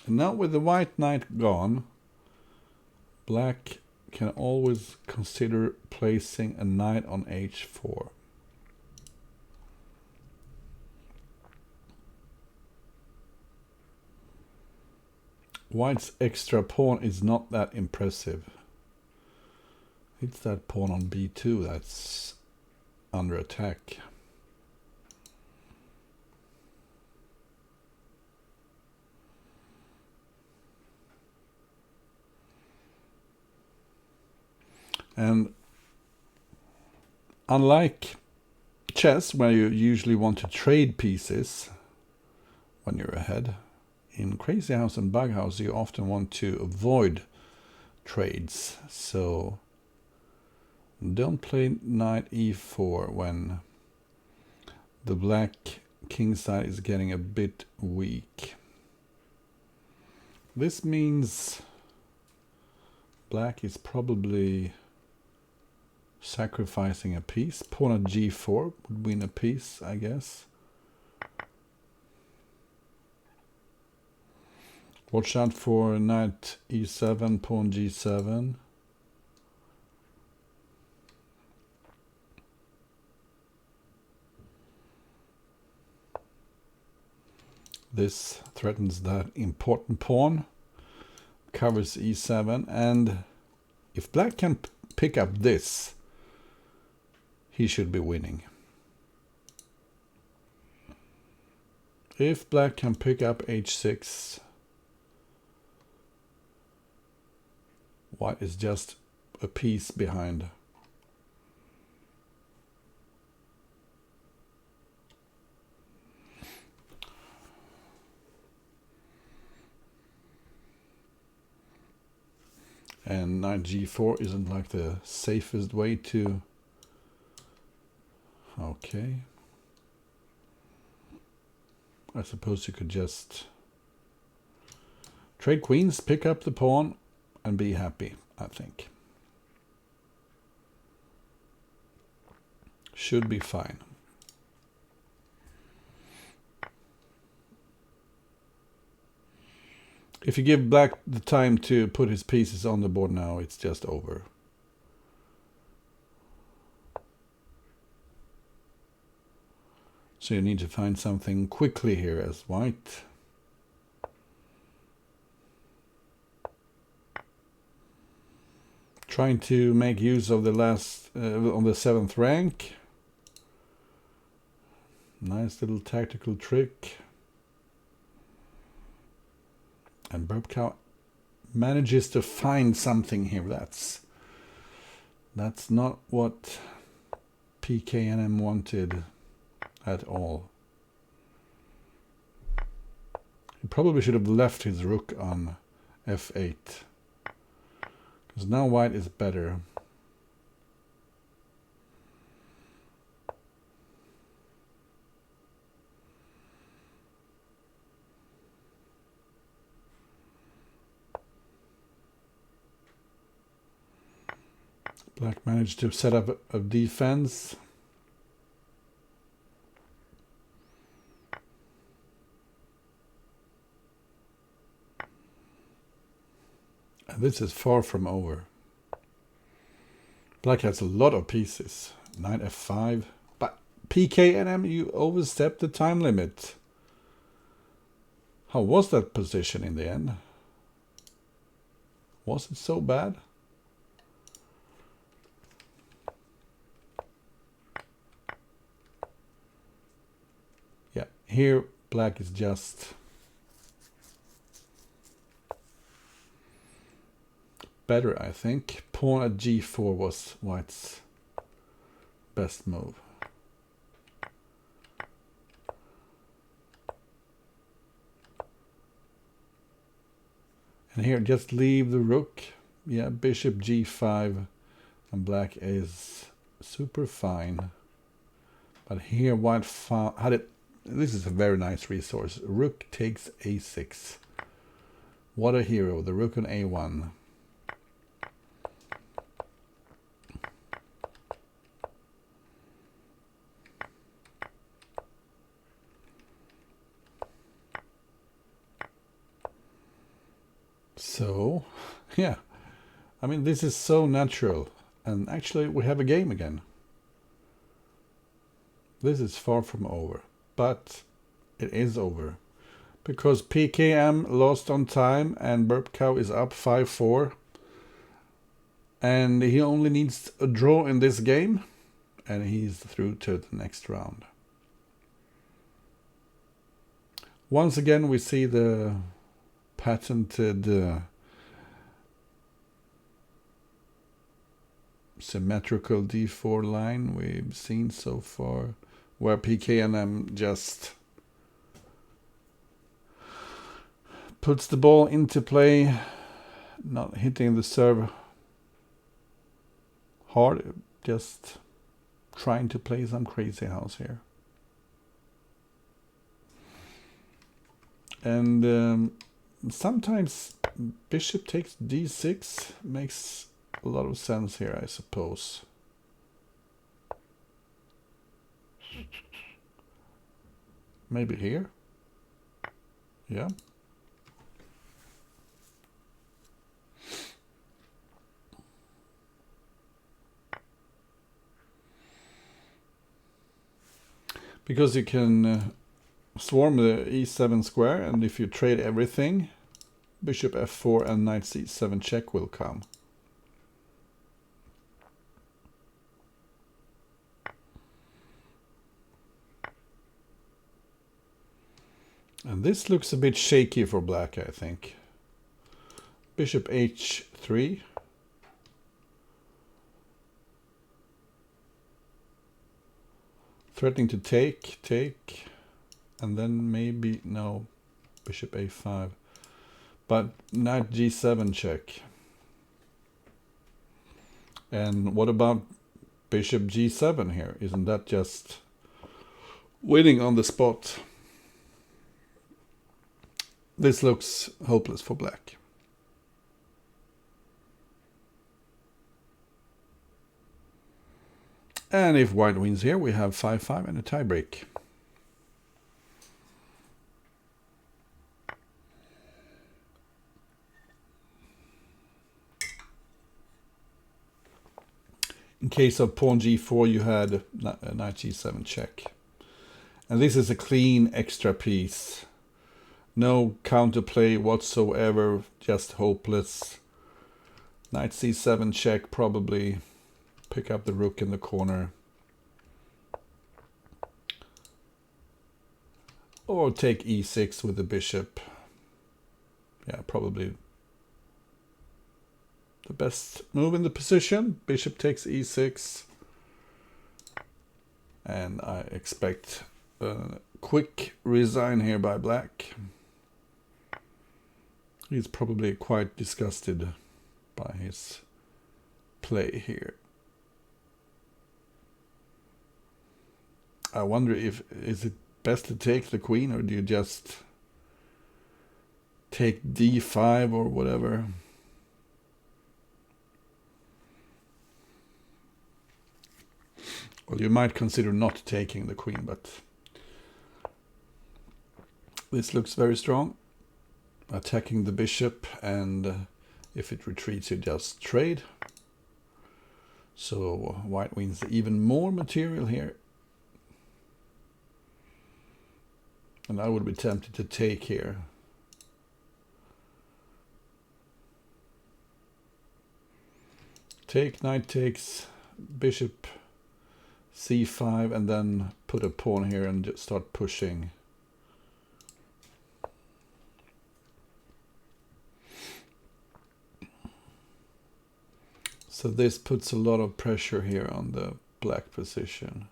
And now with the white knight gone, black can always consider placing a knight on h4. White's extra pawn is not that impressive. It's that pawn on b2 that's under attack. And unlike chess, where you usually want to trade pieces when you're ahead, in Crazy House and Bug House you often want to avoid trades. So don't play knight e4 when the black king side is getting a bit weak. This means black is probably sacrificing a piece. Pawn at g4 would win a piece, I guess. Watch out for knight e7, pawn g7. This threatens that important pawn, covers e7, and if black can pick up this, he should be winning. If black can pick up h6, white is just a piece behind. And knight g4 isn't like the safest way to... Okay. I suppose you could just trade queens, pick up the pawn, and be happy, I think. Should be fine. If you give black the time to put his pieces on the board now, it's just over. So you need to find something quickly here as white. Trying to make use of the last on the 7th rank. Nice little tactical trick. And burpcow manages to find something here. That's not what pknm wanted at all. He probably should have left his rook on f8. Because now white is better. Black managed to set up a defense. And this is far from over. Black has a lot of pieces. Knight f5. But pknm, you overstepped the time limit. How was that position in the end? Was it so bad? Yeah, here black is just better, I think. Pawn at g4 was white's best move. And here, just leave the rook. Yeah, bishop g5, and black is super fine. But here, white had it. This is a very nice resource. Rook takes a6. What a hero! The rook on a1. So, yeah, I mean, this is so natural, and actually we have a game again. This is far from over, but it is over, because PKM lost on time and burpcow is up 5-4, and he only needs a draw in this game, and he's through to the next round. Once again, we see the patented symmetrical d4 line we've seen so far, where pknm just puts the ball into play, not hitting the serve hard, just trying to play some crazy house here. And sometimes bishop takes d6 makes a lot of sense here, I suppose. Maybe here? Yeah. Because you can swarm the e7 square, and if you trade everything, bishop f4 and knight c7 check will come. And this looks a bit shaky for black, I think. Bishop h3. Threatening to take, and then maybe, no, bishop a5. But knight g7 check. And what about bishop g7 here? Isn't that just winning on the spot? This looks hopeless for black. And if white wins here, we have 5-5 and a tiebreak. In case of pawn g4, you had knight g7 check. And this is a clean extra piece. No counterplay whatsoever, just hopeless. Knight c7 check, probably pick up the rook in the corner. Or take e6 with the bishop. Yeah, probably the best move in the position. Bishop takes e6. And I expect a quick resign here by black. He's probably quite disgusted by his play here. I wonder if is it best to take the queen, or do you just take d5 or whatever? Well, you might consider not taking the queen, but this looks very strong. Attacking the bishop, and if it retreats, you just trade. So white wins even more material here. And I would be tempted to take here. Take, knight takes, bishop c5, and then put a pawn here and just start pushing. So this puts a lot of pressure here on the black position.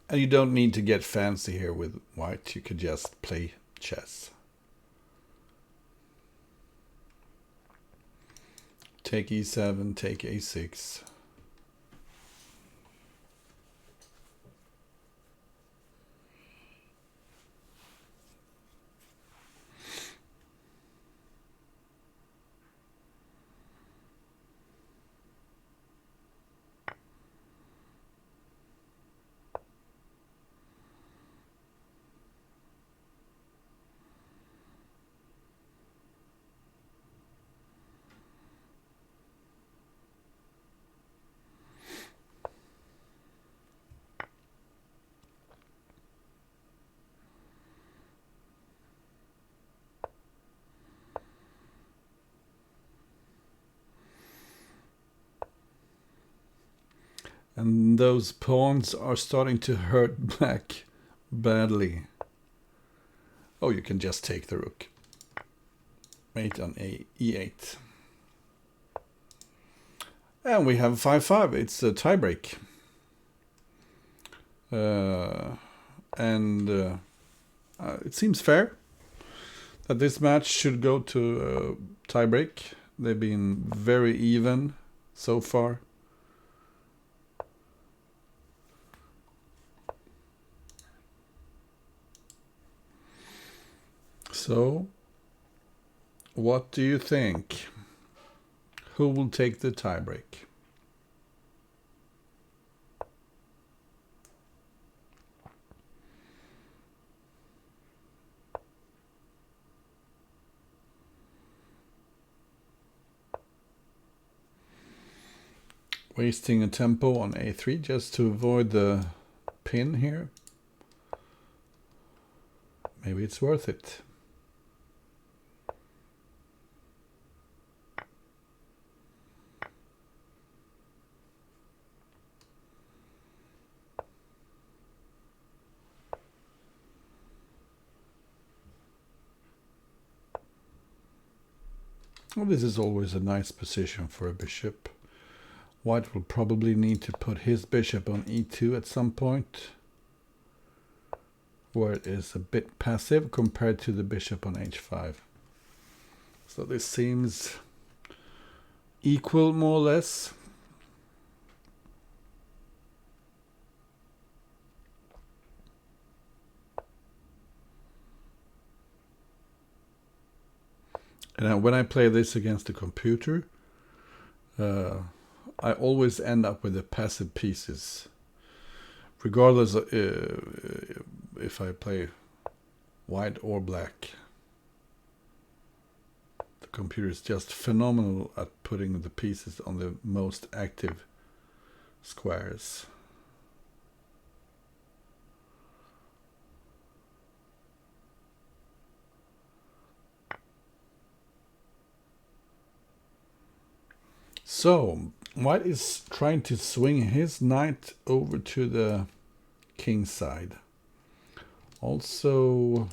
And you don't need to get fancy here with white. You could just play chess. Take e7, take a6. And those pawns are starting to hurt black badly. Oh, you can just take the rook. Mate on e8. And we have 5-5. It's a tiebreak. It seems fair that this match should go to tiebreak. They've been very even so far. So, what do you think? Who will take the tiebreak? Wasting a tempo on a3 just to avoid the pin here. Maybe it's worth it. Well, this is always a nice position for a bishop. White will probably need to put his bishop on e2 at some point, where it is a bit passive compared to the bishop on h5. So this seems equal, more or less. And when I play this against the computer, I always end up with the passive pieces, regardless of if I play white or black. The computer is just phenomenal at putting the pieces on the most active squares. So, white is trying to swing his knight over to the king side. Also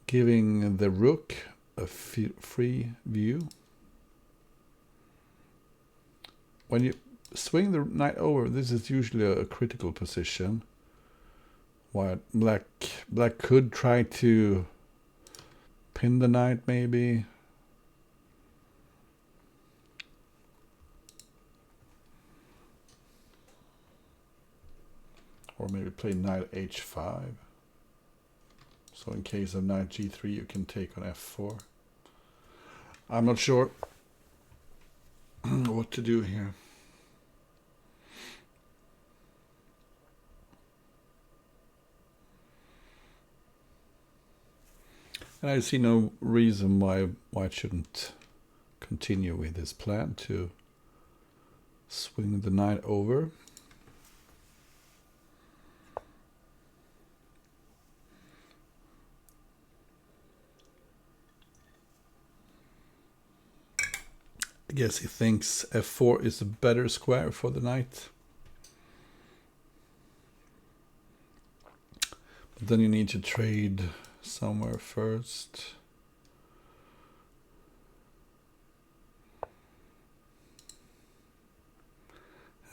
giving the rook a free view. When you swing the knight over, this is usually a critical position. While black could try to pin the knight maybe. Or maybe play knight h5. So in case of knight g3, you can take on f4. I'm not sure what to do here. And I see no reason why white shouldn't continue with his plan to swing the knight over. I guess he thinks f4 is a better square for the knight. But then you need to trade somewhere first.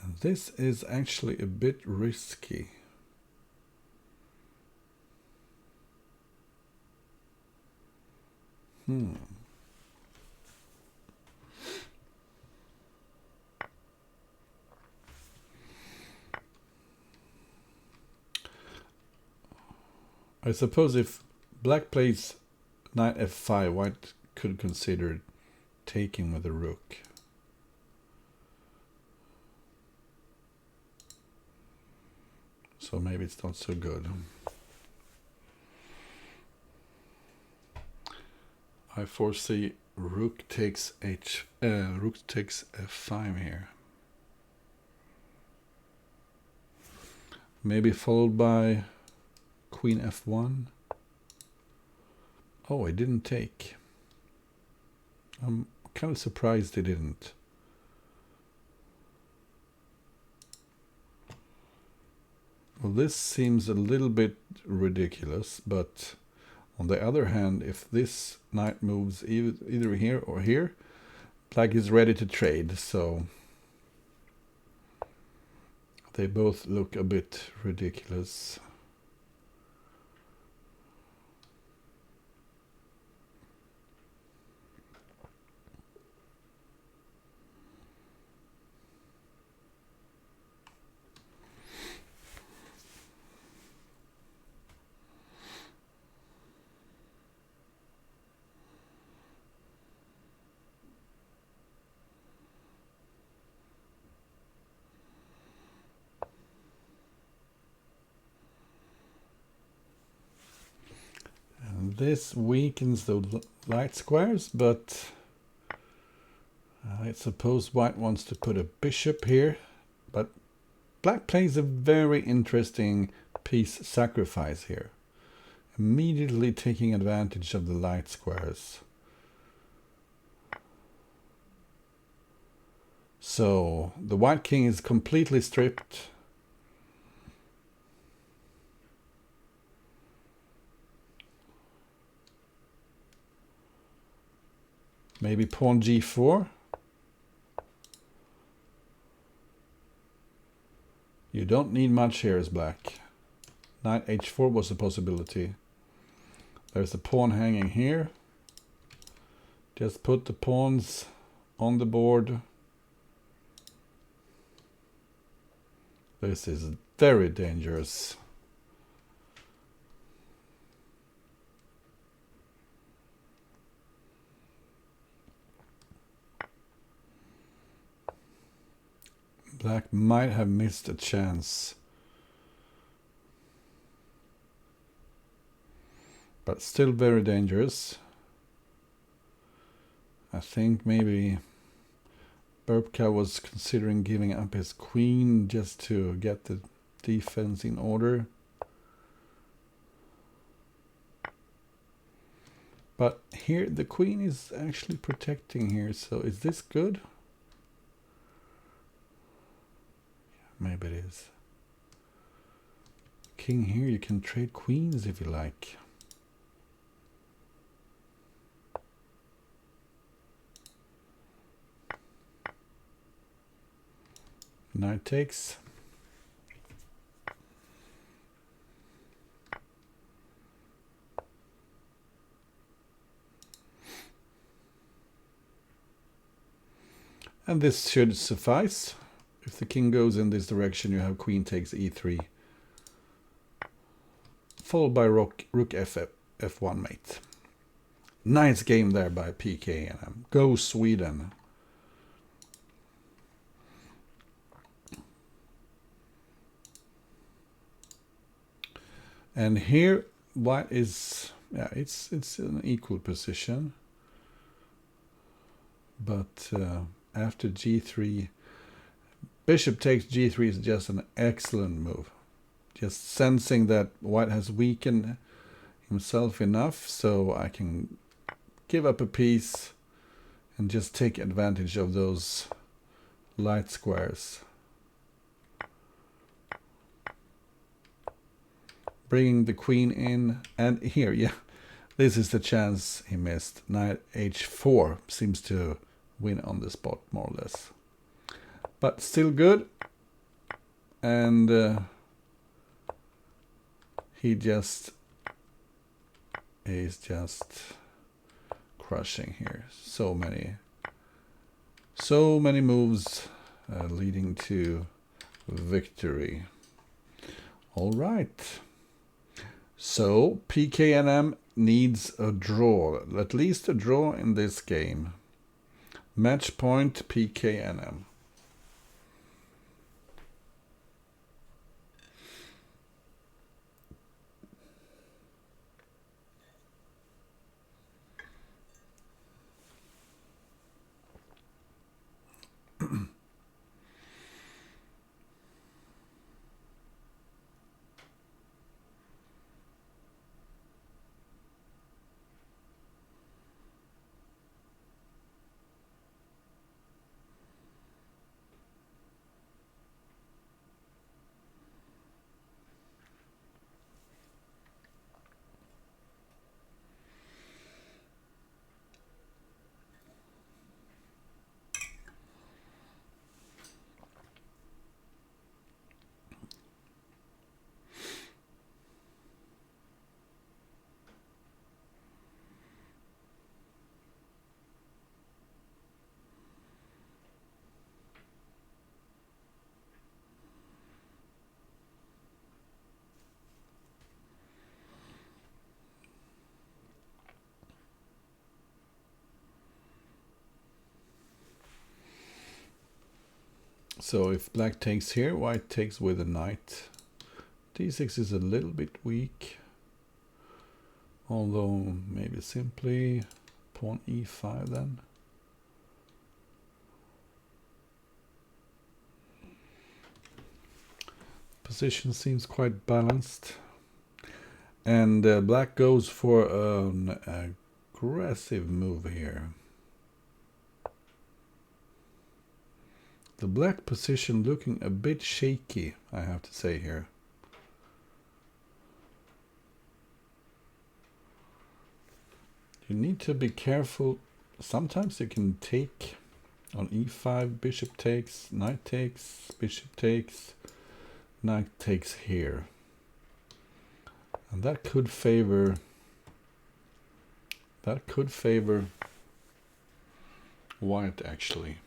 And this is actually a bit risky. I suppose if black plays knight f5, white could consider taking with a rook. So maybe it's not so good. I foresee rook takes f5 here. Maybe followed by queen f1. Oh, it didn't take. I'm kind of surprised it didn't. Well, this seems a little bit ridiculous, but on the other hand, if this knight moves either here or here, black is ready to trade, so they both look a bit ridiculous. This weakens the light squares, but I suppose white wants to put a bishop here. But black plays a very interesting piece sacrifice here, immediately taking advantage of the light squares. So the white king is completely stripped. Maybe pawn g4. You don't need much here as black. Knight h4 was a possibility. There's a pawn hanging here. Just put the pawns on the board. This is very dangerous. Black might have missed a chance. But still very dangerous. I think maybe burpcow was considering giving up his queen just to get the defense in order. But here the queen is actually protecting here, so is this good? Maybe it is. King here, you can trade queens if you like. Knight takes. And this should suffice. If the king goes in this direction, you have queen takes e3. Followed by rook f1 mate. Nice game there by pknm. Go Sweden. And here white is, yeah, it's an equal position. But after g3, bishop takes g3 is just an excellent move. Just sensing that white has weakened himself enough so I can give up a piece and just take advantage of those light squares. Bringing the queen in, and here, yeah, this is the chance he missed. Knight h4 seems to win on the spot, more or less. But still good. And he's just crushing here. So many moves leading to victory. All right. So pknm needs a draw, at least a draw in this game. Match point pknm. So if black takes here, white takes with a knight. d6 is a little bit weak. Although maybe simply pawn e5 then. Position seems quite balanced. And black goes for an aggressive move here. The black position looking a bit shaky, I have to say here. You need to be careful. Sometimes you can take on e5, bishop takes, knight takes, bishop takes, knight takes here. And that could favor white actually.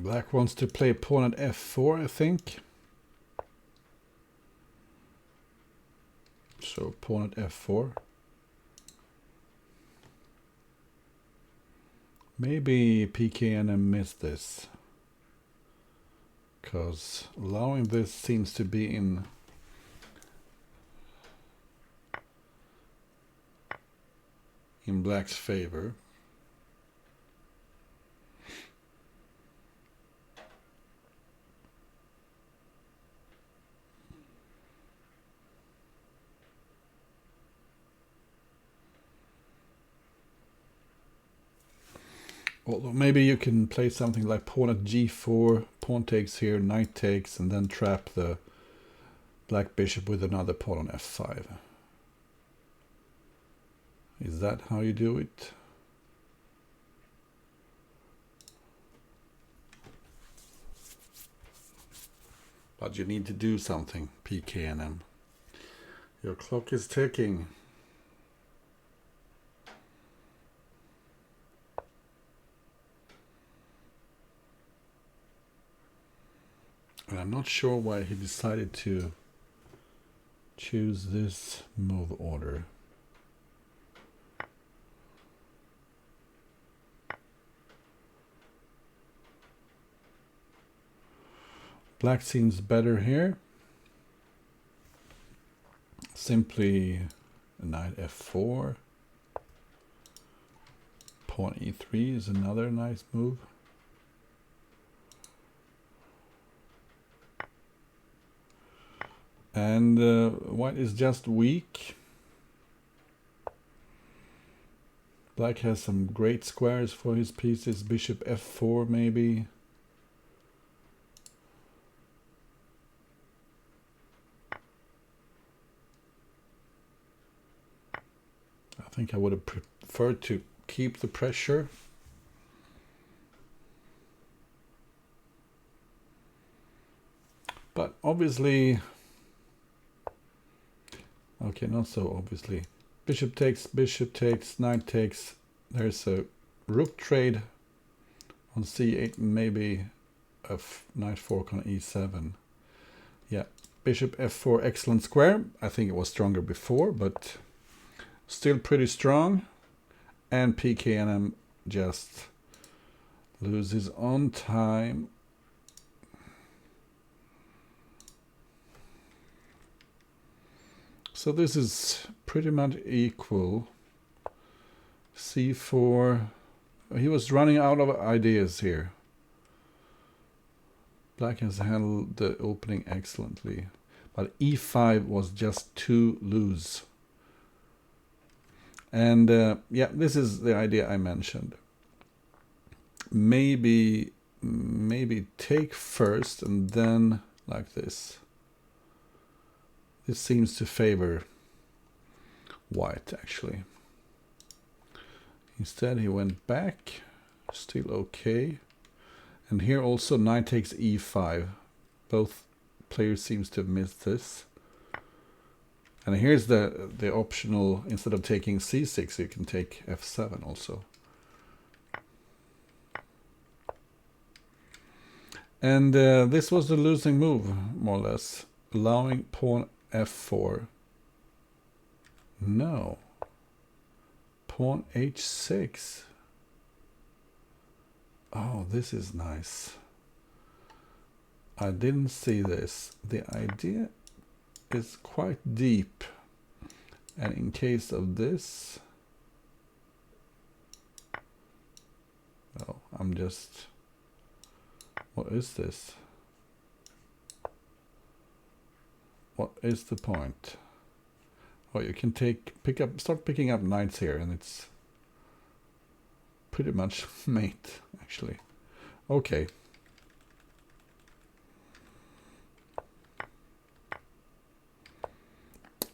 Black wants to play pawn at f4, I think. So pawn at f4. Maybe pknm missed this, because allowing this seems to be in black's favor. Although maybe you can play something like pawn at g4, pawn takes here, knight takes, and then trap the black bishop with another pawn on f5. Is that how you do it? But you need to do something, pknm. Your clock is ticking. And I'm not sure why he decided to choose this move order. Black seems better here. Simply knight f4. Pawn e3 is another nice move. And white is just weak. Black has some great squares for his pieces. Bishop f4 maybe. I think I would have preferred to keep the pressure. But obviously, okay, not so obviously. Bishop takes, knight takes. There's a rook trade on c8, maybe a knight fork on e7. Yeah, bishop f4, excellent square. I think it was stronger before, but still pretty strong. And pknm just loses on time. So this is pretty much equal. c4. He was running out of ideas here. Black has handled the opening excellently. But e5 was just too loose. And yeah, this is the idea I mentioned. Maybe take first and then like this. This seems to favor white, actually. Instead, he went back. Still okay. And here also knight takes e5. Both players seems to have missed this. And here's the optional, instead of taking c6, you can take f7 also. And this was the losing move, more or less. Allowing pawn f4. No. Pawn h6. Oh, this is nice. I didn't see this. The idea is quite deep. And in case of this... Oh, I'm just... What is this? What is the point? Oh, you can start picking up knights here, and it's pretty much mate, actually. Okay.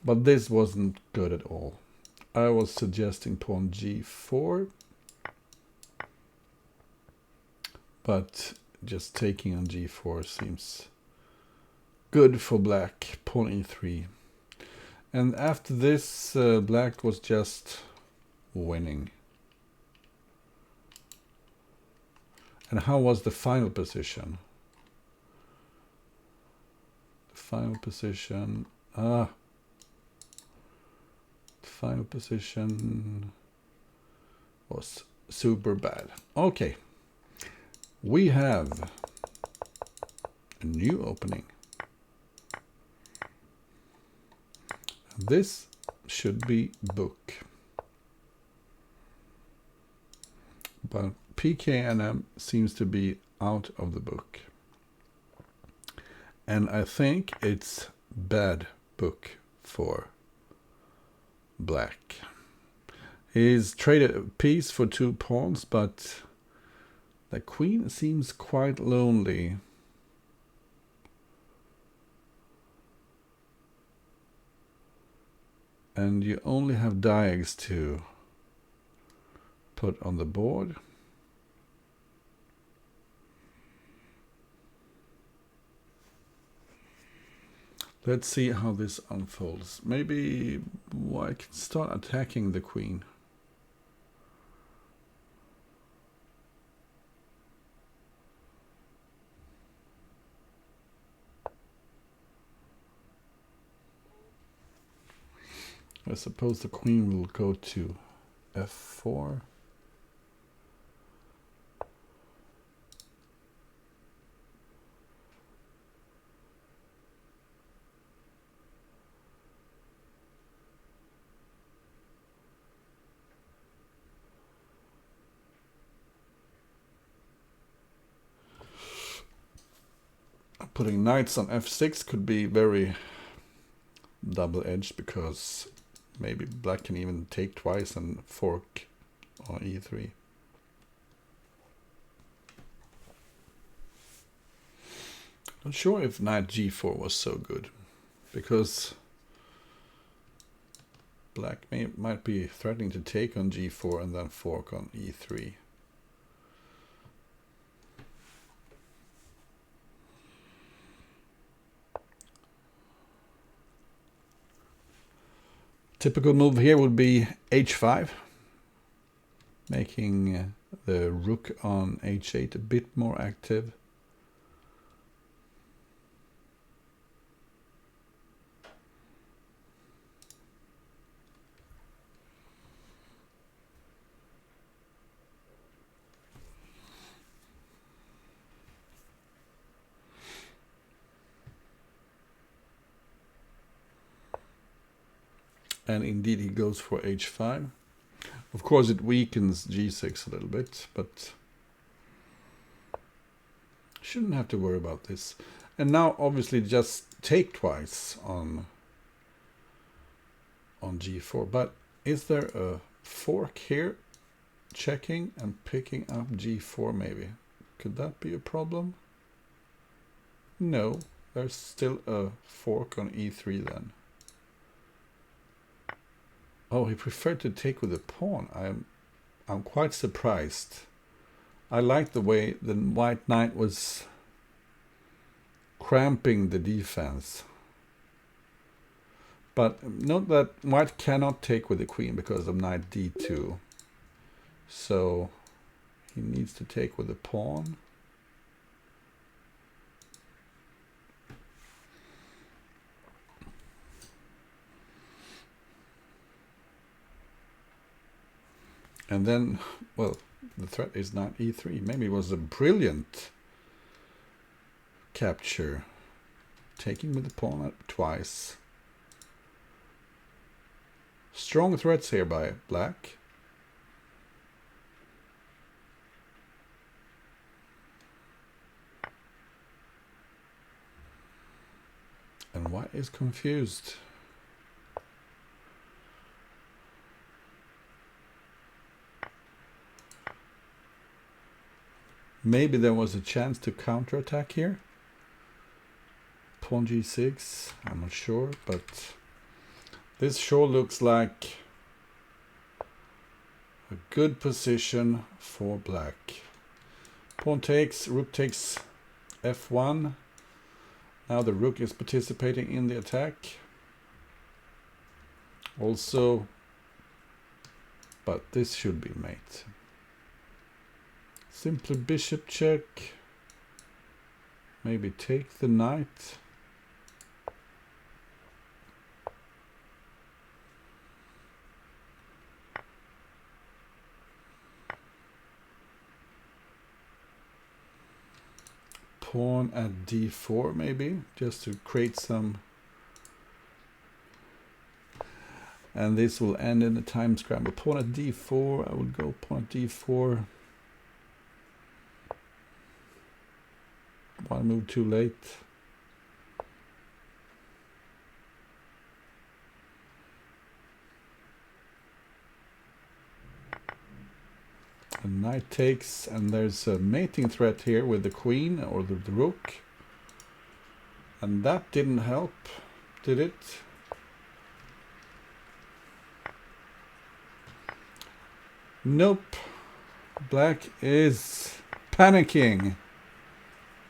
But this wasn't good at all. I was suggesting pawn g4, but just taking on g4 seems good for black. Pawn e3. And after this, black was just winning. And how was the final position? The final position... the final position was super bad. Okay. We have a new opening. This should be book. But pknm seems to be out of the book. And I think it's bad book for black. He's traded a piece for 2 pawns, but the queen seems quite lonely. And you only have diags to put on the board. Let's see how this unfolds. Maybe I can start attacking the queen. I suppose the queen will go to f4. Putting knights on f6 could be very double-edged, because maybe black can even take twice and fork on e3. Not sure if knight g4 was so good, because black might be threatening to take on g4 and then fork on e3. Typical move here would be h5, making the rook on h8 a bit more active. And indeed he goes for h5. Of course it weakens g6 a little bit, but shouldn't have to worry about this. And now obviously just take twice on g4. But is there a fork here? Checking and picking up g4 maybe. Could that be a problem? No, there's still a fork on e3 then. Oh, he preferred to take with a pawn. I'm quite surprised. I like the way the white knight was cramping the defense. But note that white cannot take with the queen because of knight d2. So he needs to take with the pawn. And then, well, the threat is knight e3. Maybe it was a brilliant capture. Taking with the pawn twice. Strong threats here by black. And white is confused. Maybe there was a chance to counterattack here. Pawn g6, I'm not sure, but this sure looks like a good position for black. Pawn takes, rook takes f1. Now the rook is participating in the attack. Also, but this should be mate. Simply bishop check. Maybe take the knight. Pawn at d4 maybe, just to create some. And this will end in a time scramble. Pawn at d4, I would go pawn at d4. One move too late. A knight takes, and there's a mating threat here with the queen or the rook. And that didn't help, did it? Nope. Black is panicking.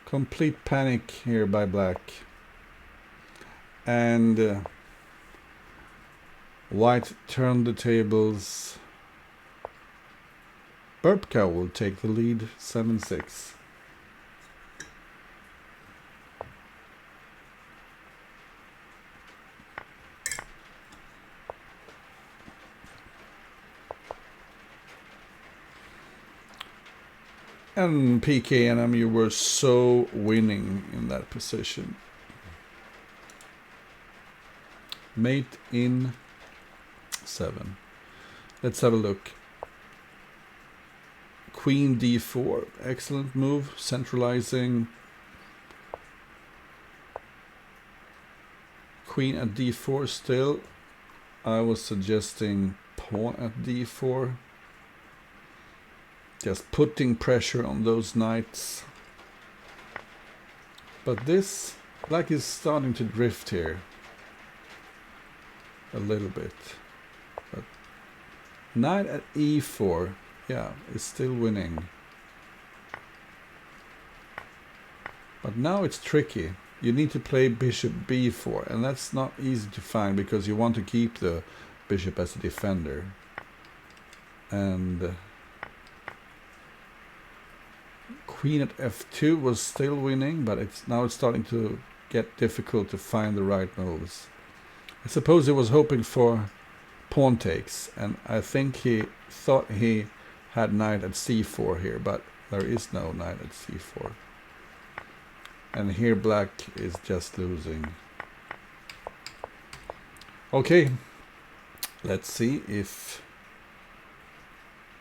Complete panic here by black. And white turned the tables. Burpcow will take the lead, 7-6. And pknm, you were so winning in that position. Mate in 7. Let's have a look. Queen d4, excellent move, centralizing. Queen at d4 still. I was suggesting pawn at d4. Just putting pressure on those knights. But this, black is starting to drift here. A little bit. But knight at e4, yeah, is still winning. But now it's tricky. You need to play bishop b4, and that's not easy to find because you want to keep the bishop as a defender. And queen at f2 was still winning, but now it's starting to get difficult to find the right moves. I suppose he was hoping for pawn takes, and I think he thought he had knight at c4 here, but there is no knight at c4. And here black is just losing. Okay, let's see if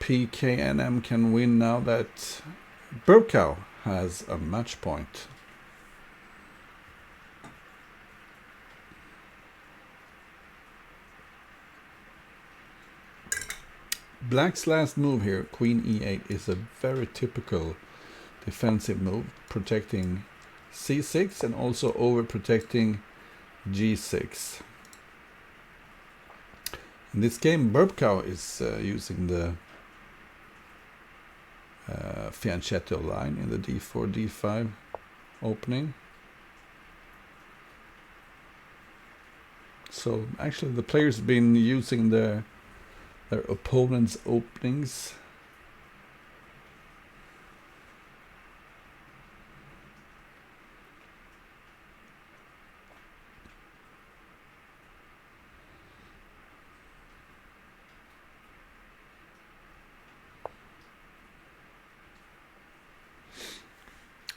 pknm can win now that burpcow has a match point. Black's last move here, queen e8, is a very typical defensive move, protecting c6 and also overprotecting g6. In this game, burpcow is using the fianchetto line in the d4, d5 opening. So actually the players have been using their opponent's openings.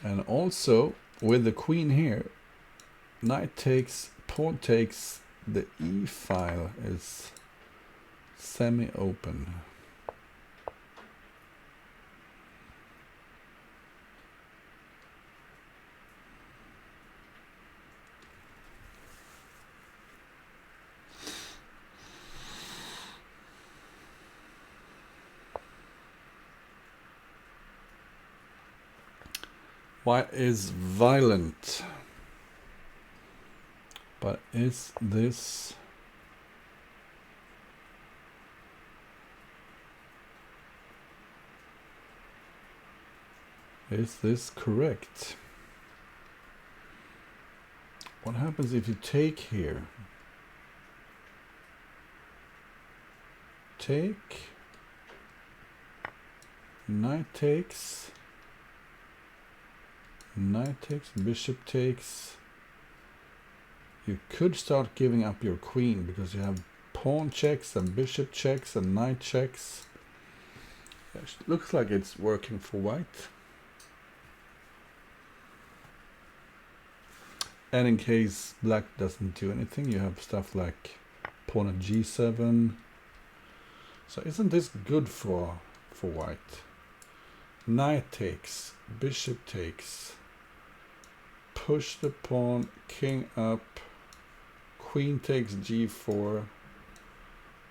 And also with the queen here, knight takes, pawn takes, the e file is semi-open. White is violent, but is this correct? What happens if you take here? Take, Knight takes, bishop takes. You could start giving up your queen because you have pawn checks and bishop checks and knight checks. It looks like it's working for white. And in case black doesn't do anything, you have stuff like pawn at g7. So isn't this good for white? Knight takes, bishop takes, push the pawn, king up, queen takes g4,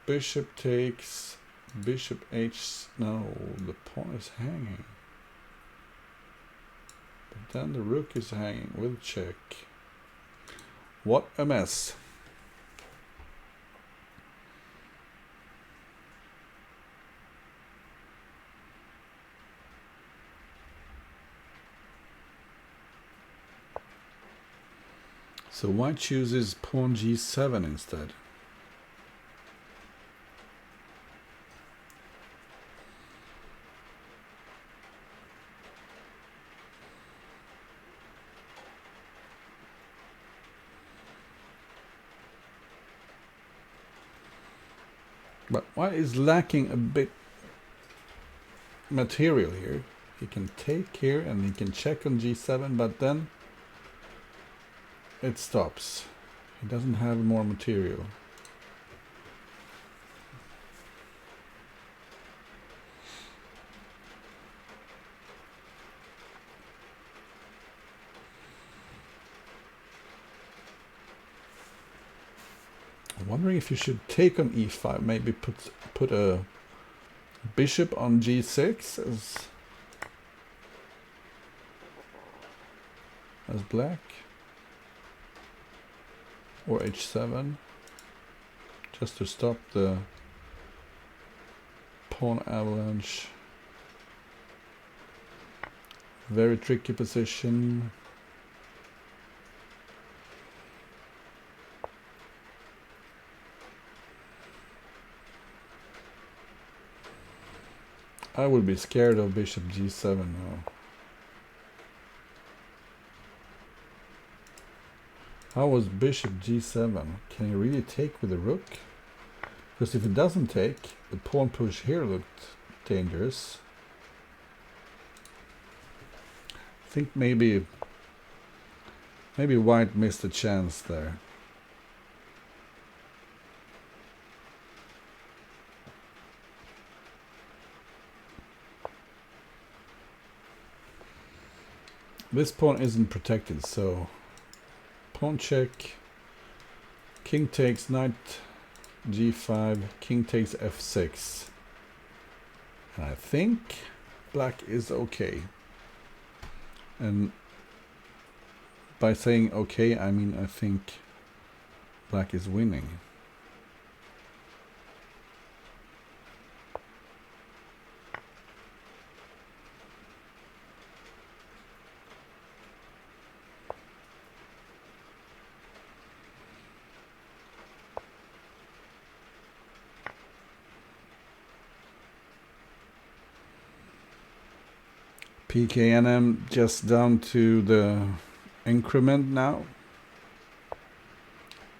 bishop takes, bishop h. No, the pawn is hanging. But then the rook is hanging with check. What a mess. So white chooses pawn g7 instead. But white is lacking a bit material here. He can take here and he can check on g7, but then it stops. He doesn't have more material. I'm wondering if you should take on e5, maybe put a bishop on g6 as black, or h7, just to stop the pawn avalanche. Very tricky position. I would be scared of bishop g7 now. How was bishop g7? Can he really take with the rook? Because if it doesn't take, the pawn push here looked dangerous. I think maybe white missed a chance there. This pawn isn't protected, so pawn check, king takes, knight g5, king takes f6. And I think black is okay. And by saying okay, I mean I think black is winning. pknm just down to the increment now,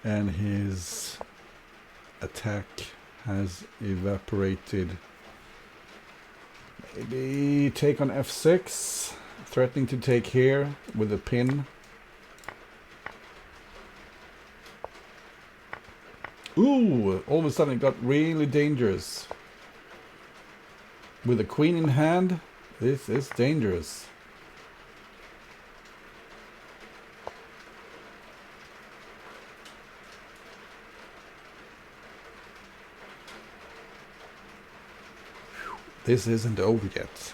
and his attack has evaporated. Maybe take on f6, threatening to take here with a pin. Ooh, all of a sudden it got really dangerous. With a queen in hand, this is dangerous. This isn't over yet.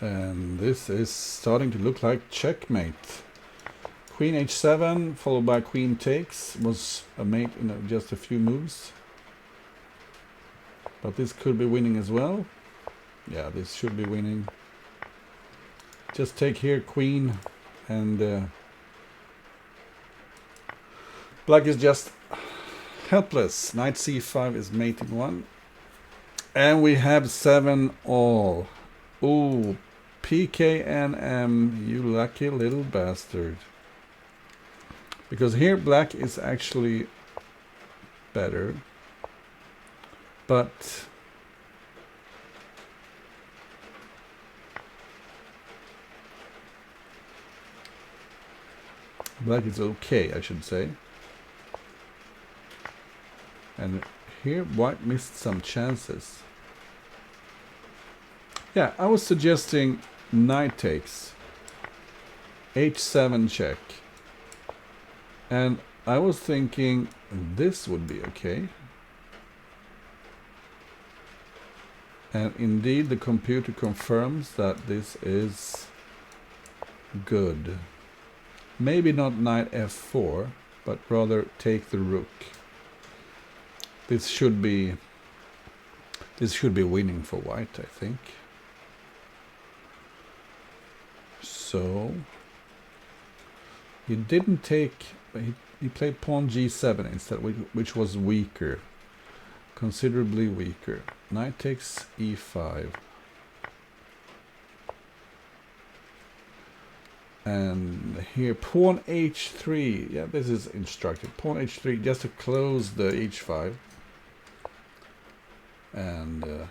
And this is starting to look like checkmate. Queen h7 followed by queen takes was a mate in just a few moves. But this could be winning as well. Yeah, this should be winning. Just take here, queen, and Black is just helpless. Knight c5 is mating 1. And we have 7 all. Ooh, pknm, you lucky little bastard. Because here black is actually better. But black is okay, I should say. And here white missed some chances. Yeah, I was suggesting knight takes, h7 check. And I was thinking this would be okay. And indeed the computer confirms that this is good. Maybe not knight f4, but rather take the rook. This should be winning for white, I think. So he didn't take, he played pawn g7 instead, which was weaker, considerably weaker. Knight takes e5. And here pawn h3. Yeah, this is instructive. Pawn h3 just to close the h5. And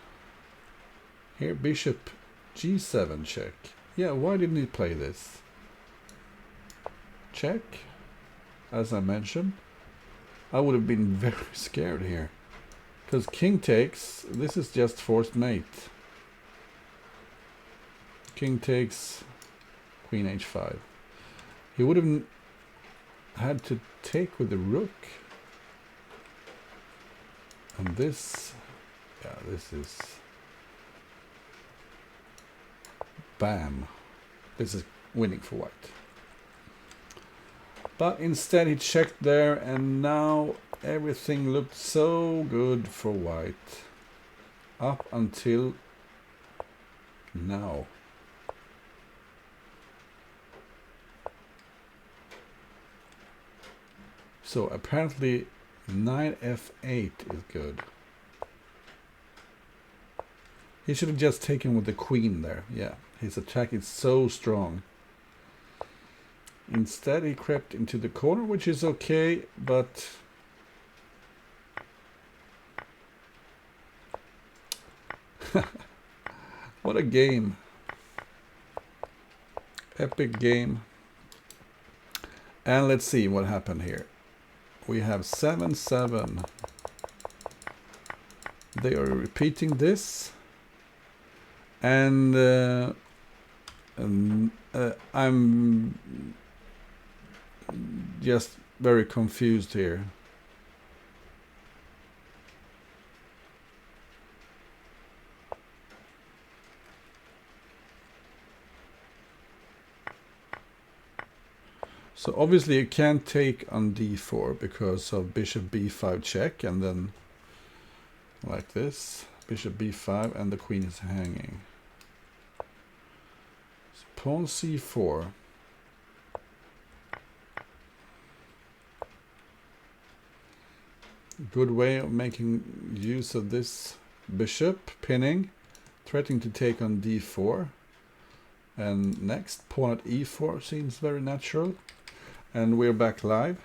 here bishop g7 check. Yeah, why didn't he play this? Check. As I mentioned, I would have been very scared here. Because king takes, this is just forced mate. King takes, queen h5. He would have had to take with the rook. And this, yeah, this is, bam. This is winning for white. But instead he checked there, and now everything looked so good for white. Up until now. So apparently knight f8 is good. He should have just taken with the queen there. Yeah, his attack is so strong. Instead he crept into the corner, which is okay, but what a game. Epic game. And let's see what happened here. We have 7-7. They are repeating this. And I'm just very confused here. So obviously you can't take on d4 because of bishop b5 check, and then like this, bishop b5, and the queen is hanging. So pawn c4. Good way of making use of this bishop pinning, threatening to take on d4. And next, pawn at e4 seems very natural. And we're back live.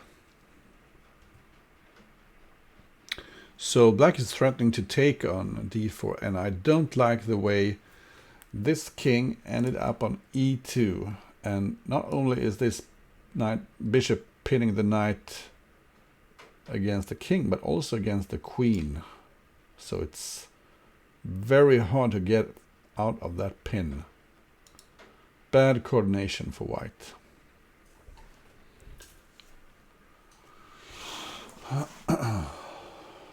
So black is threatening to take on d4, and I don't like the way this king ended up on e2. And not only is this bishop pinning the knight against the king, but also against the queen. So it's very hard to get out of that pin. Bad coordination for white.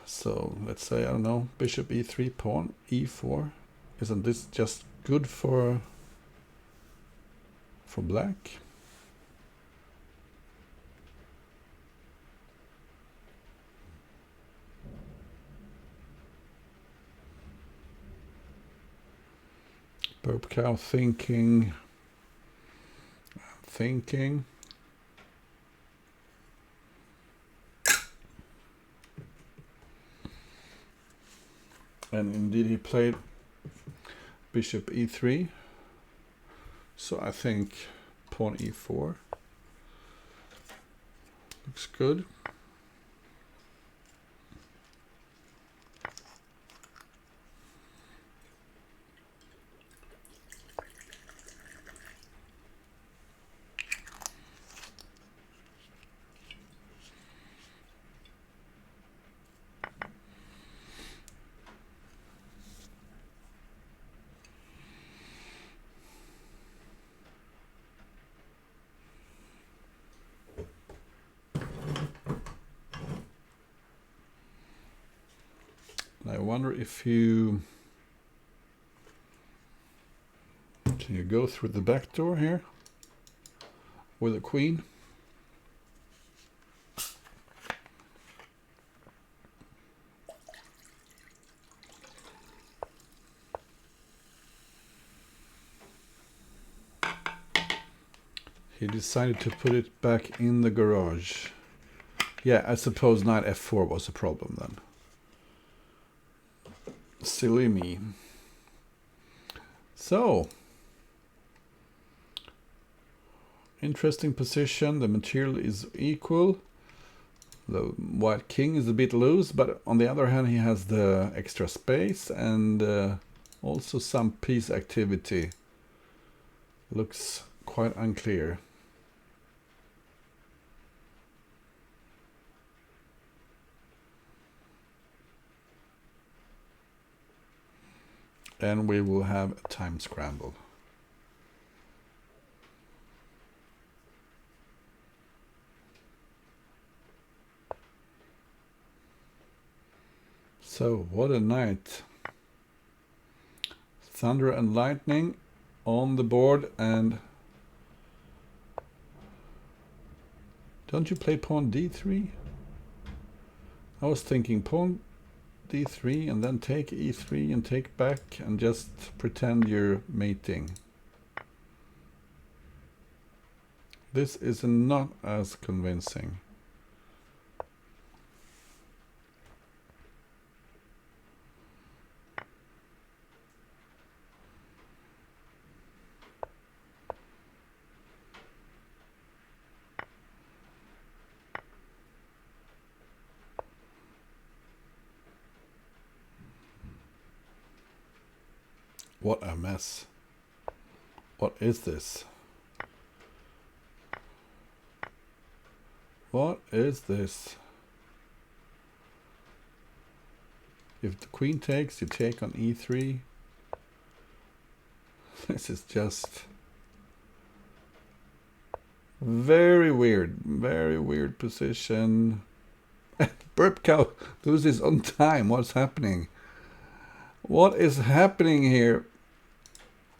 So let's say, I don't know, bishop e3, pawn e4. Isn't this just good for black? Burpcow thinking. And indeed he played bishop e3. So I think pawn e4 looks good. I wonder if you can you go through the back door here with a queen. He decided to put it back in the garage. Yeah, I suppose knight f4 was a problem then. Silly me. So, interesting position. The material is equal. The white king is a bit loose, but on the other hand he has the extra space and also some piece activity. Looks quite unclear. And we will have a time scramble. So, what a night. Thunder and lightning on the board, and don't you play pawn d3? I was thinking pawn d3 and then take e3 and take back and just pretend you're mating. This is not as convincing. What a mess. What is this? What is this? If the queen takes, you take on e3. This is just very weird position. burpcow loses on time. What's happening? What is happening here?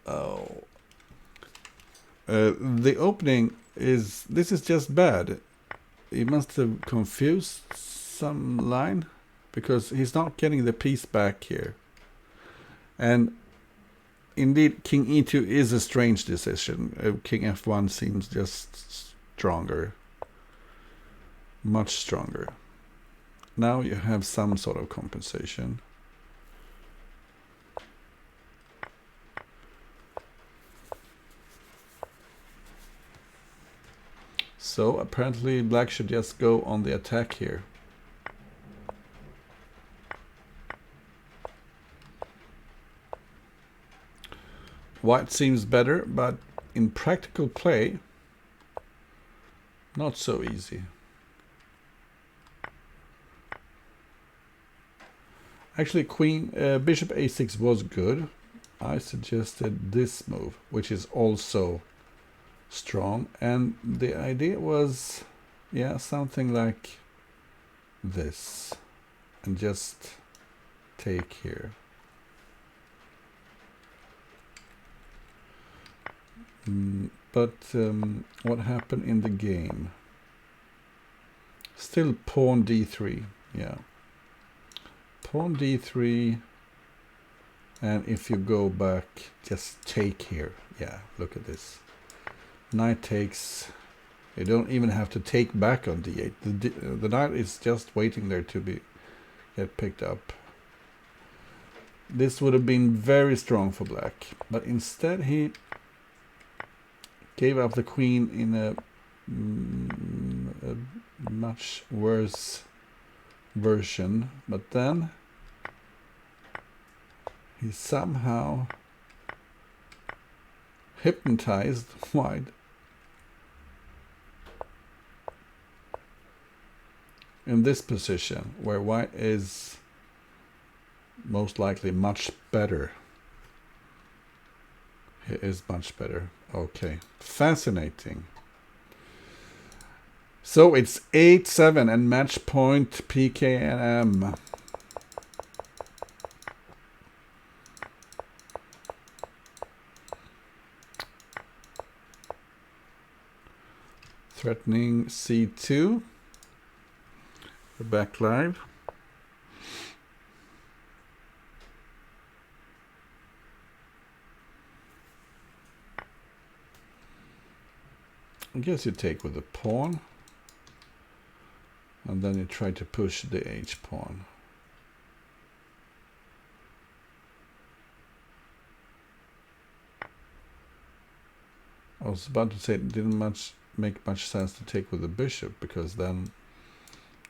Oh. The opening is... This is just bad. He must have confused some line, because he's not getting the piece back here. And indeed, king e2 is a strange decision. King f1 seems just stronger. Much stronger. Now you have some sort of compensation. So apparently black should just go on the attack here. White seems better, but in practical play, not so easy. Actually, bishop a6 was good. I suggested this move, which is also strong, and the idea was, yeah, something like this, and just take here. But what happened in the game? Still pawn d3, yeah. Pawn d3, and if you go back, just take here. Yeah, look at this. Knight takes. You don't even have to take back on d8. The knight is just waiting there to get picked up. this would have been very strong for black, but instead he gave up the queen in a much worse version, but then he somehow hypnotized white in this position, where white is most likely much better. He is much better. Okay, fascinating. So it's 8-7 and match point pknm. Threatening c2. We're back live. I guess you take with the pawn, and then you try to push the h-pawn. I was about to say it didn't make much sense to take with the bishop, because then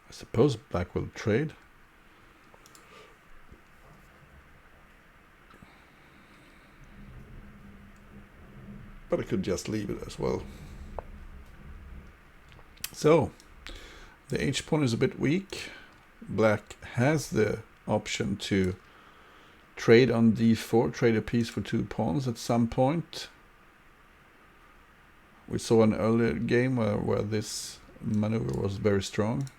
I suppose black will trade. But I could just leave it as well. So the h-pawn is a bit weak. Black has the option to trade on d4, trade a piece for 2 pawns at some point. We saw an earlier game where this maneuver was very strong.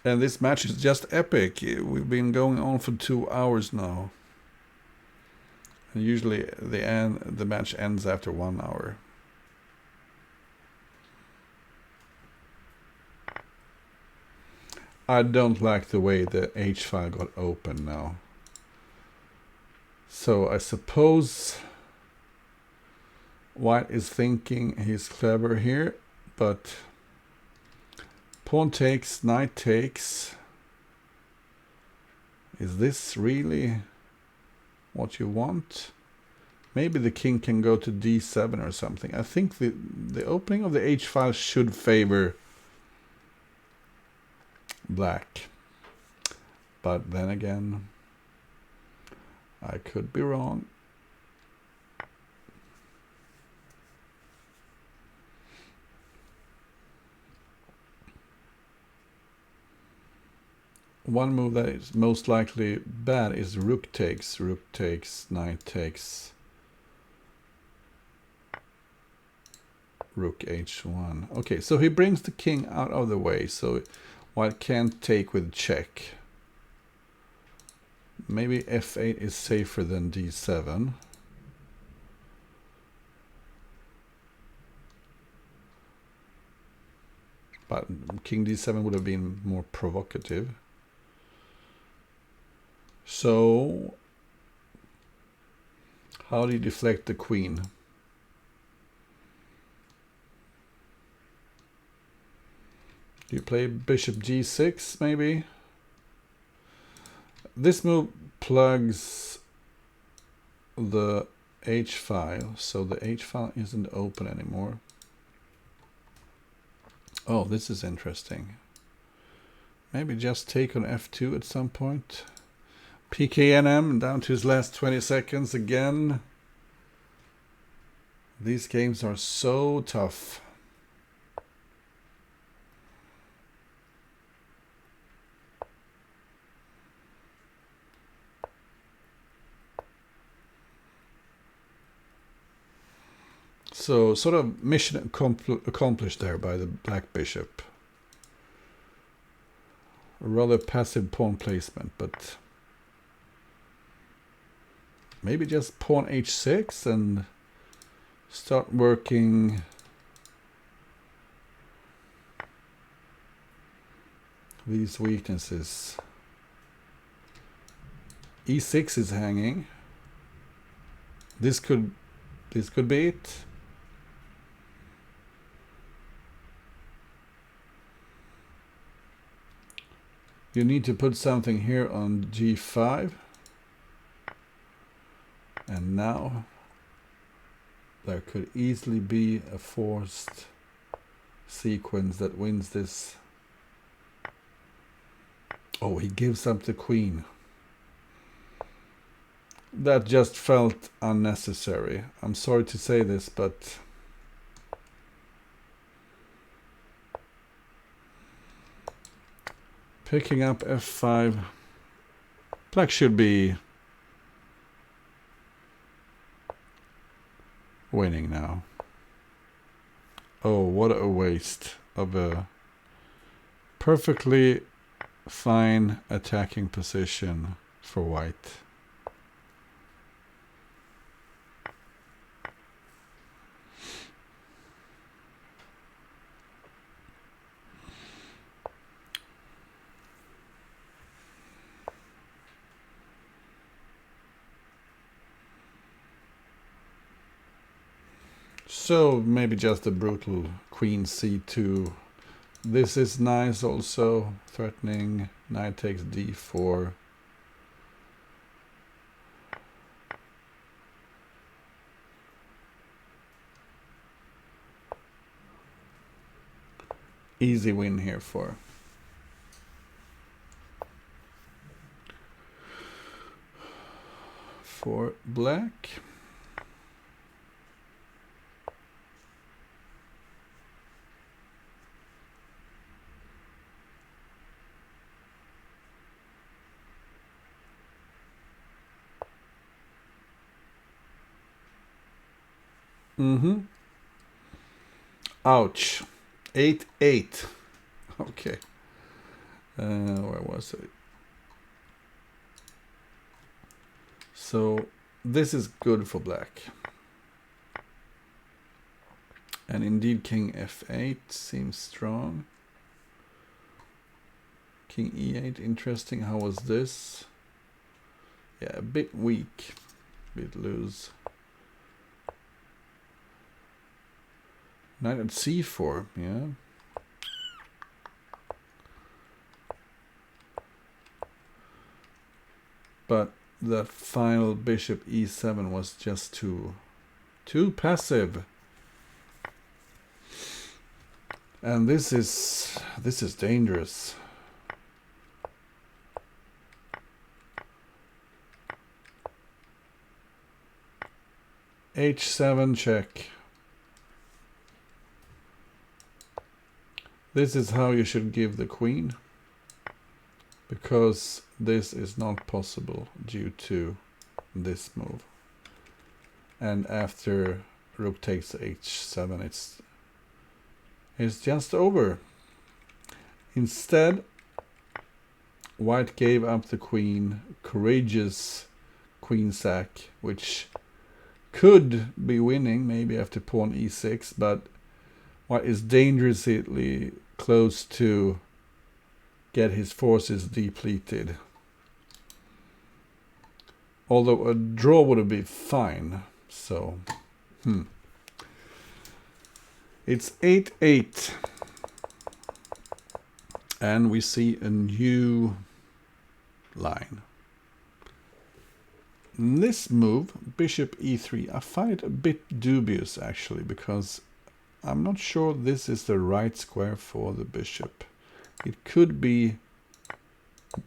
And this match is just epic. We've been going on for 2 hours now. And usually the match ends after 1 hour. I don't like the way the H file got open now. So I suppose white is thinking he's clever here, but pawn takes, knight takes. Is this really what you want? Maybe the king can go to d7 or something. I think the opening of the H file should favor black. But then again, I could be wrong. One move that is most likely bad is rook takes, knight takes, rook h1. Okay, so he brings the king out of the way, so white can't take with check. Maybe f8 is safer than d7. But king d7 would have been more provocative. So, how do you deflect the queen? Do you play bishop g6 maybe? This move plugs the H file, so the H file isn't open anymore. Oh, this is interesting. Maybe just take on f2 at some point. pknm down to his last 20 seconds again. These games are so tough. So, sort of mission accomplished there by the black bishop. A rather passive pawn placement, but maybe just pawn h6 and start working these weaknesses. e6 is hanging. This could be it. You need to put something here on g5. And now there could easily be a forced sequence that wins this. Oh, he gives up the queen. That just felt unnecessary. I'm sorry to say this, but picking up f5, black should be winning now. Oh, what a waste of a perfectly fine attacking position for white. So maybe just a brutal queen c2. This is nice also, threatening. Knight takes d4. Easy win here for black. Ouch. 8-8. Okay. Where was it? So this is good for black. And indeed king f8 seems strong. King e8, interesting. How was this? Yeah, a bit weak. A bit loose. Knight at c4, yeah. But that final bishop e7 was just too passive. And this is dangerous. h7 check. This is how you should give the queen, because this is not possible due to this move. And after rook takes h7, it's just over. Instead, white gave up the queen, courageous queen sack, which could be winning maybe after pawn e6, but white is dangerously close to get his forces depleted. Although a draw would have been fine. So, it's 8-8. And we see a new line. In this move, bishop e3, I find it a bit dubious actually, because I'm not sure this is the right square for the bishop. It could be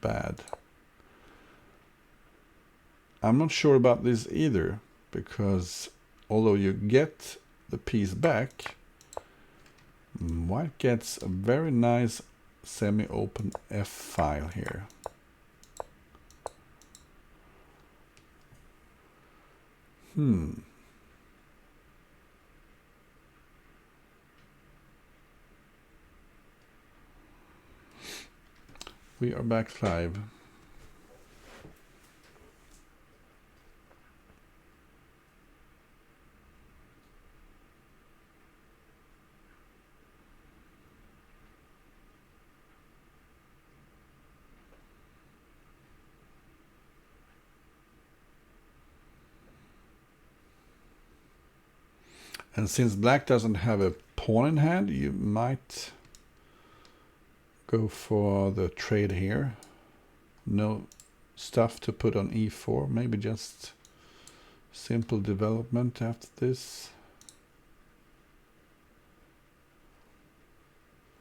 bad. I'm not sure about this either, because although you get the piece back, white gets a very nice semi-open f-file here. We are back live. And since black doesn't have a pawn in hand, you might go for the trade here. No stuff to put on e4. Maybe just simple development after this.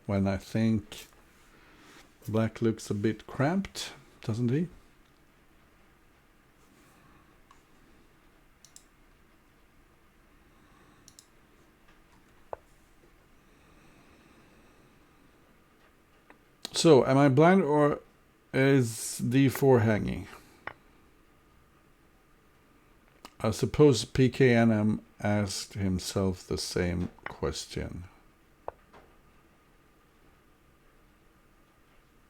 When I think black looks a bit cramped, doesn't he? So, am I blind or is d4 hanging? I suppose pknm asked himself the same question.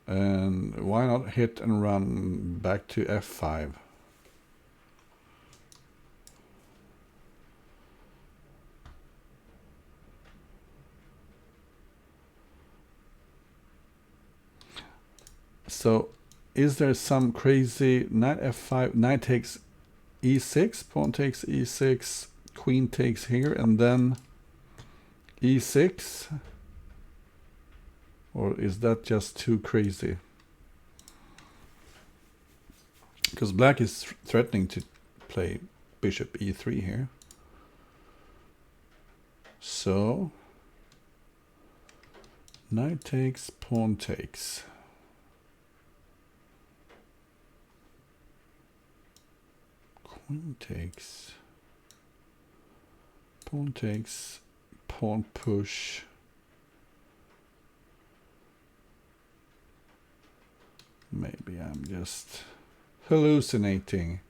And why not hit and run back to f5? So, is there some crazy knight f5, knight takes e6, pawn takes e6, queen takes here, and then e6? Or is that just too crazy? Because black is threatening to play bishop e3 here. So, knight takes, pawn takes. Queen takes, pawn push. Maybe I'm just hallucinating.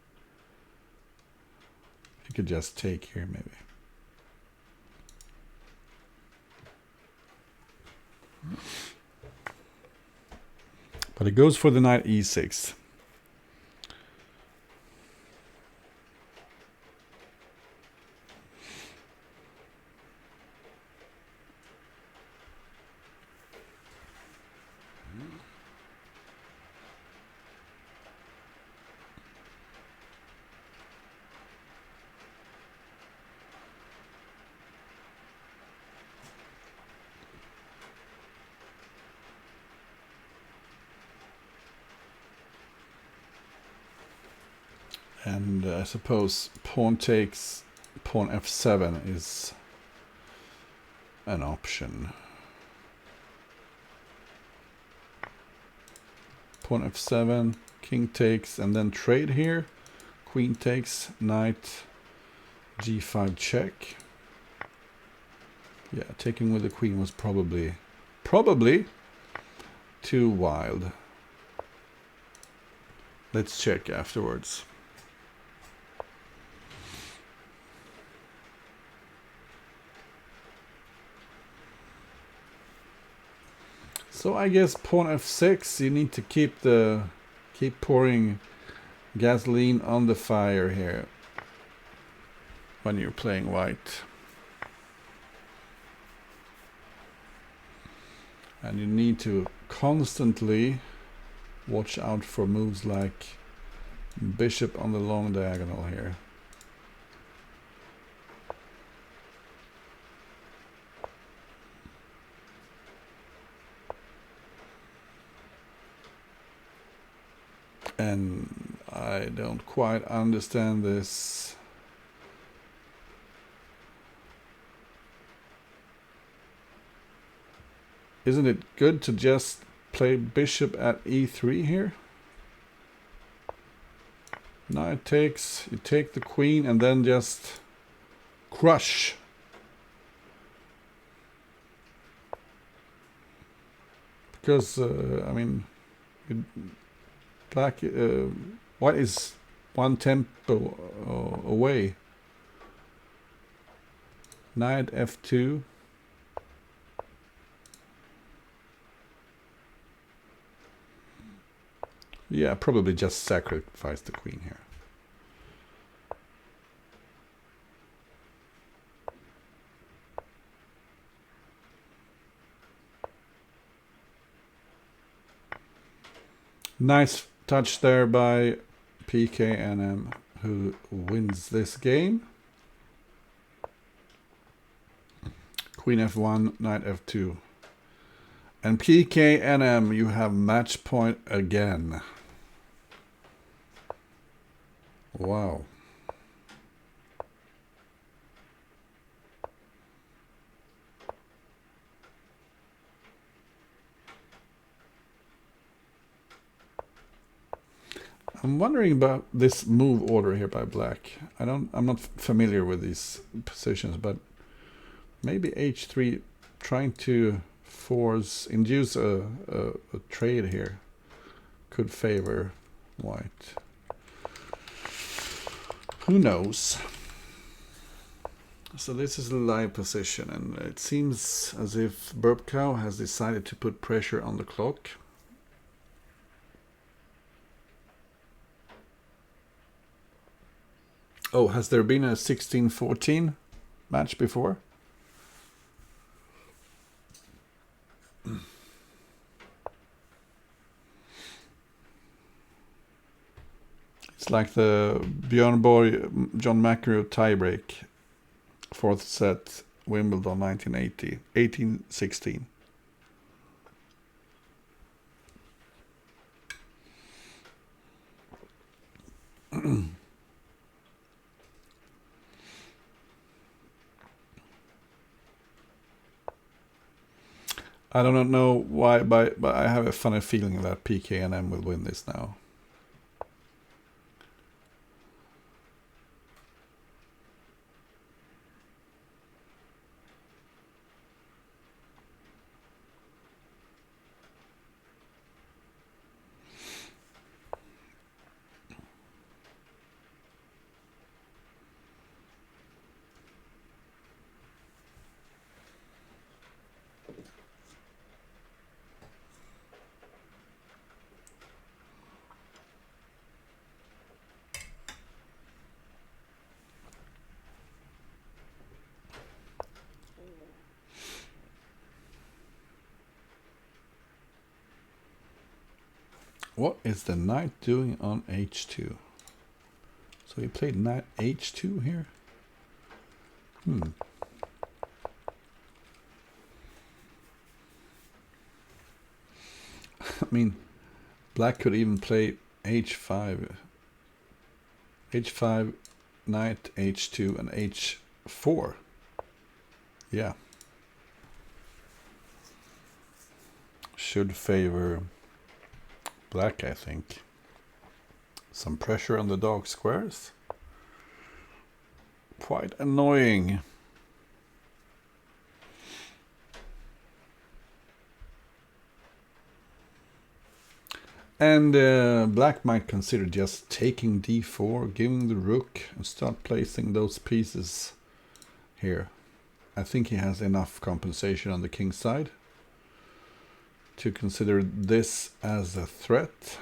You could just take here, maybe. But it goes for the knight e6. And I suppose pawn takes, pawn f7 is an option. Pawn f7, king takes, and then trade here. Queen takes, knight g5 check. Yeah, taking with the queen was probably too wild. Let's check afterwards. So I guess pawn f6, you need to keep pouring gasoline on the fire here when you're playing white. And you need to constantly watch out for moves like bishop on the long diagonal here. And I don't quite understand this. Isn't it good to just play bishop at e3 here? Knight takes, you take the queen and then just crush. Because, I mean, black, white is one tempo away. Knight f2. Yeah, probably just sacrifice the queen here. Nice touch there by pknm, who wins this game. Queen f1, knight f2. And pknm, you have match point again. Wow. I'm wondering about this move order here by black. I'm not familiar with these positions, but maybe h3 trying to induce a trade here could favor white. Who knows? So this is a live position, and it seems as if burpcow has decided to put pressure on the clock. Oh, has there been a 16-14 match before? It's like the Björn Borg, John McEnroe tiebreak, 4th set, Wimbledon 1980, 18-16. I don't know why, but I have a funny feeling that pknm will win this now. What is the knight doing on h2? So he played knight h2 here? I mean, black could even play h5. h5, knight h2, and h4. Yeah. Should favor black, I think. Some pressure on the dark squares. Quite annoying. And black might consider just taking d4, giving the rook, and start placing those pieces here. I think he has enough compensation on the king side to consider this as a threat.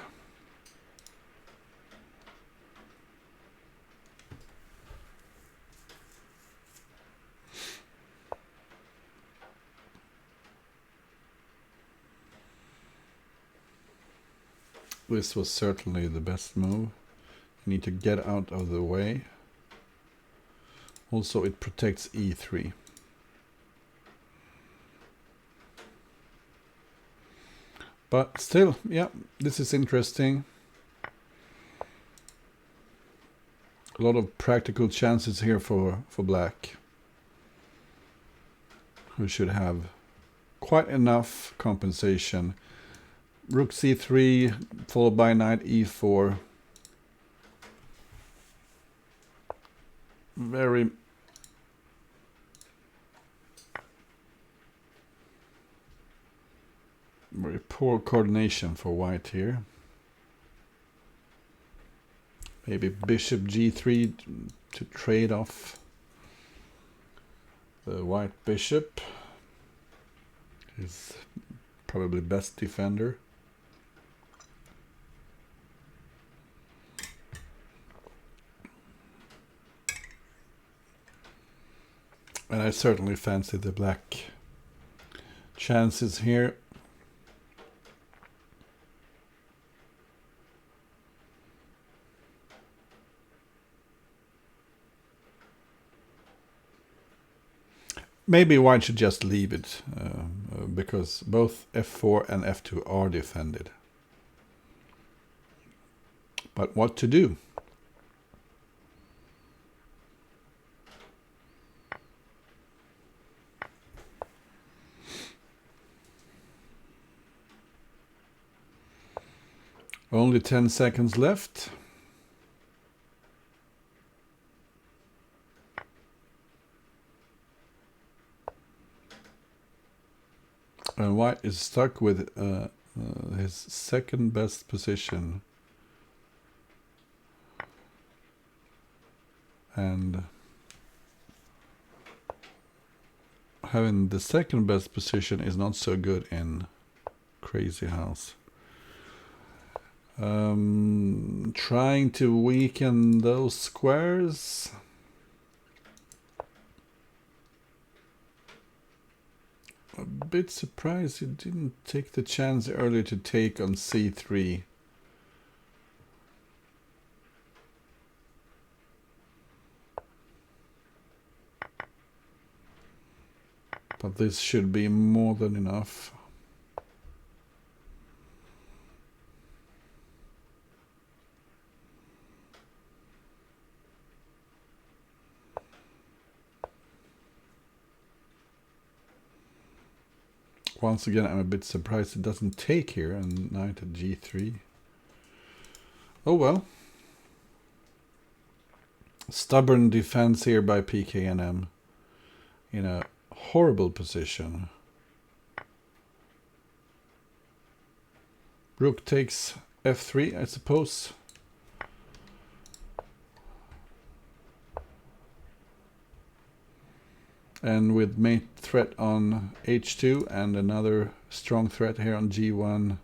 This was certainly the best move. You need to get out of the way. Also, it protects e3. But still, yeah, this is interesting. A lot of practical chances here for black, who should have quite enough compensation. Rook c3 followed by knight e4. Very poor coordination for white here. Maybe bishop g3 to trade off the white bishop. He's probably best defender. And I certainly fancy the black chances here. Maybe white should just leave it, because both f4 and f2 are defended. But what to do? Only 10 seconds left. And white is stuck with his second best position. And having the second best position is not so good in Crazy House. Trying to weaken those squares. A bit surprised he didn't take the chance earlier to take on c3. But this should be more than enough. Once again, I'm a bit surprised it doesn't take here, and knight at g3. Oh well. Stubborn defense here by pknm in a horrible position. Rook takes f3, I suppose. And with mate threat on h2 and another strong threat here on g1,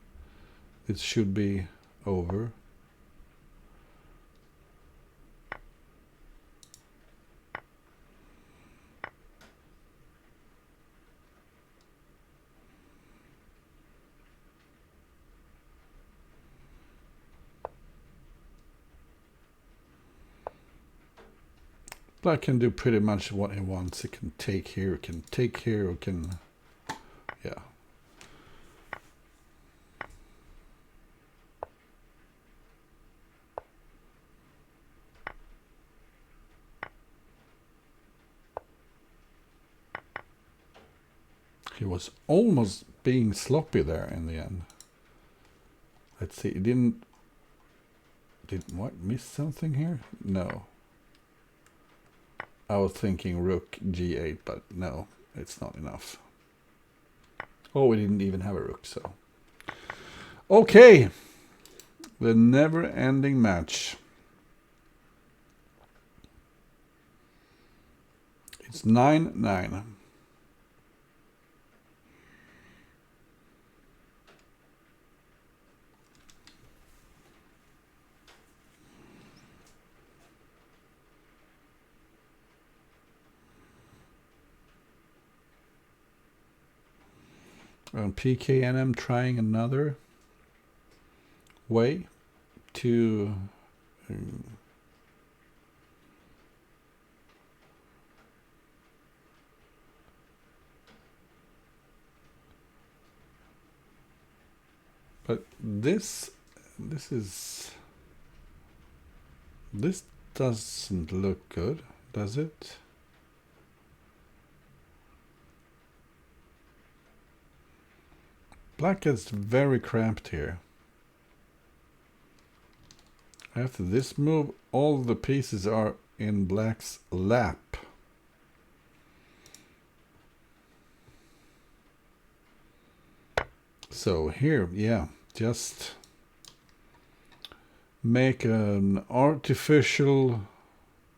it should be over. Black can do pretty much what he wants. It can take here, it can take here, it can... yeah. He was almost being sloppy there in the end. Let's see, he didn't... Did what, miss something here? No. I was thinking rook g8, but no, it's not enough. Oh, we didn't even have a rook, so... Okay! The never-ending match. It's 9-9. pknm trying another way to but this doesn't look good, does it? Black gets very cramped here. After this move, all the pieces are in black's lap. So here, yeah, just make an artificial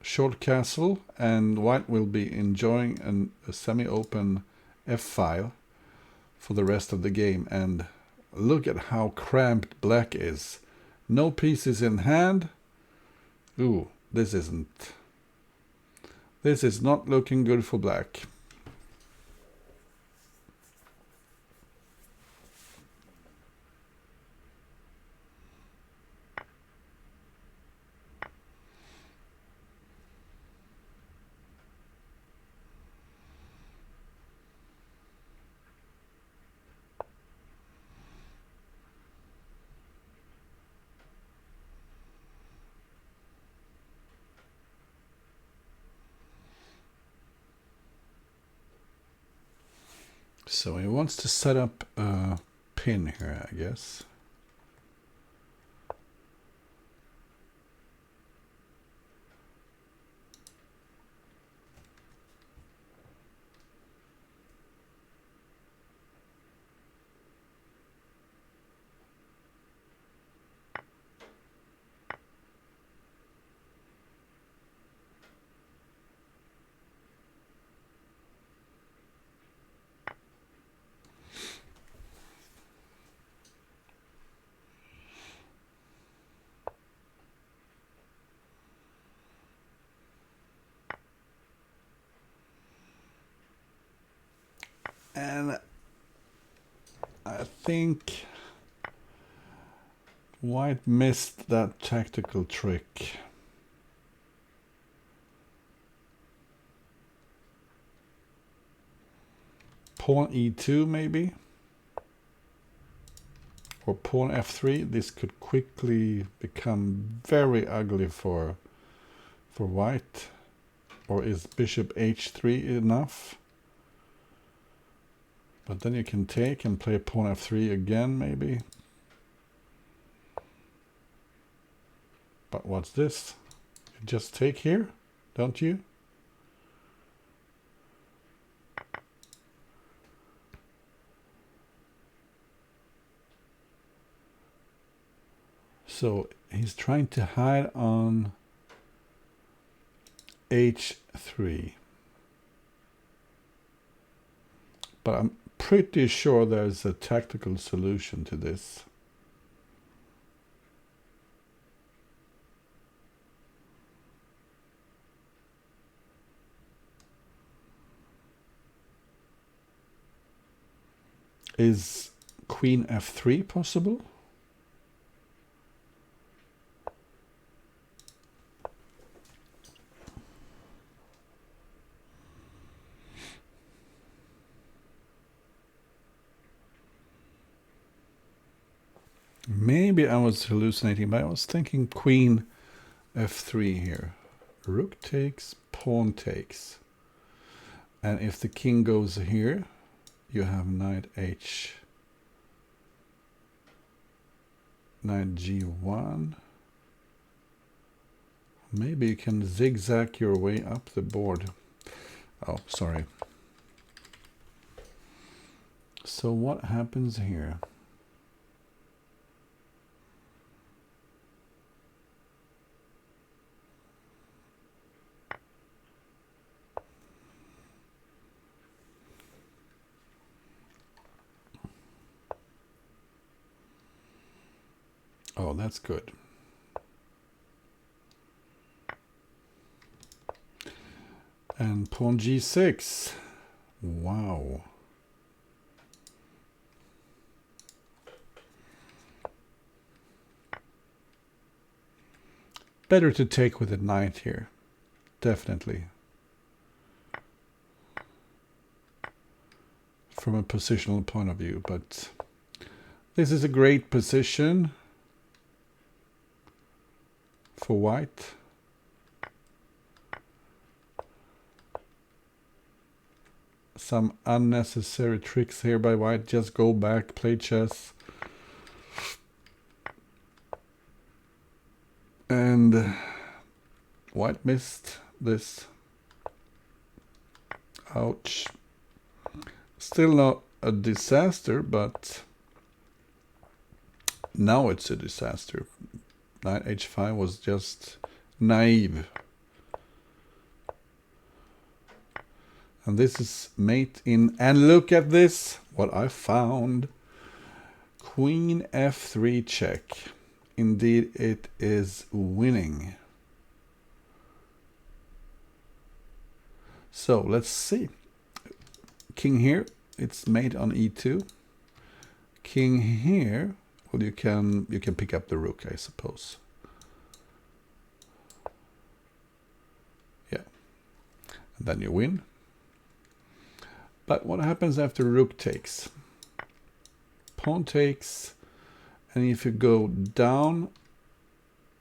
short castle, and white will be enjoying a semi-open f-file for the rest of the game. And look at how cramped black is. No pieces in hand. Ooh, this is not looking good for black. So he wants to set up a pin here, I guess. And I think white missed that tactical trick. Pawn e2 maybe? Or pawn f3. This could quickly become very ugly for white. Or is bishop h3 enough? But then you can take and play pawn f3 again, maybe. But what's this? You just take here, don't you? So he's trying to hide on h3. But I'm pretty sure there's a tactical solution to this. Is queen f3 possible? Maybe I was hallucinating, but I was thinking queen f3 here. Rook takes, pawn takes. And if the king goes here, you have knight h, knight g1. Maybe you can zigzag your way up the board. Oh, sorry. So what happens here? Oh, that's good. And pawn g6. Wow. Better to take with a knight here. Definitely. From a positional point of view, but this is a great position for white. Some unnecessary tricks here by white. Just go back, play chess. And white missed this. Ouch. Still not a disaster, but now it's a disaster. Knight h5 was just naive. And this is mate in, and look at this, what I found. Queen f3 check. Indeed, it is winning. So let's see. King here, it's mate on e2. King here, well, you can pick up the rook, I suppose. Yeah, and then you win. But what happens after rook takes? Pawn takes, and if you go down,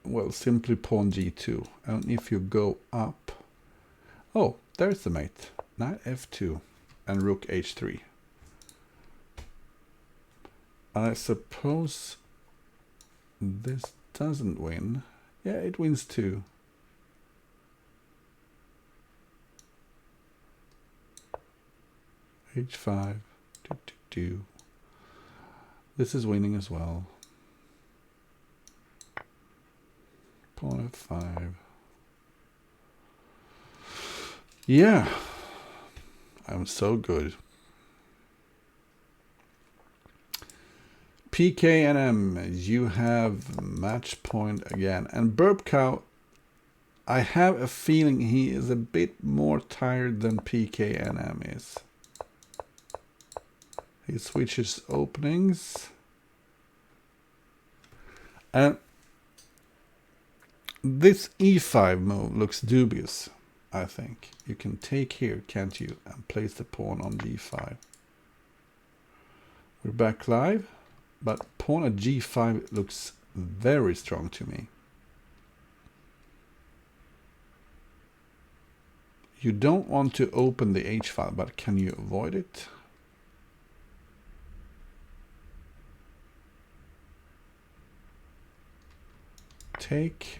well, simply pawn g2. And if you go up, oh, there's the mate. Knight f2 and rook h3. I suppose this doesn't win. Yeah, it wins too. H5. This is winning as well. Pawn F5. Yeah, I'm so good. pknm, you have match point again. And burpcow, I have a feeling he is a bit more tired than pknm is. He switches openings. And this e5 move looks dubious, I think. You can take here, can't you, and place the pawn on g5. We're back live, but pawn at g5 looks very strong to me. You don't want to open the h file, but can you avoid it?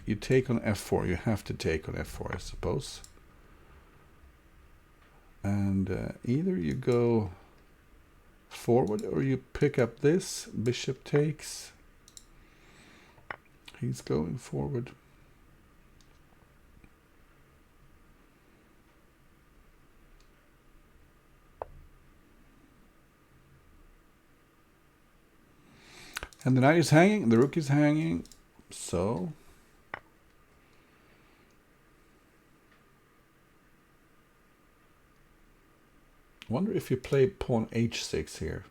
You take on f4. You have to take on f4, I suppose. And either you go forward or you pick up this. Bishop takes. He's going forward. And the knight is hanging, the rook is hanging. So I wonder if you play pawn h6 here,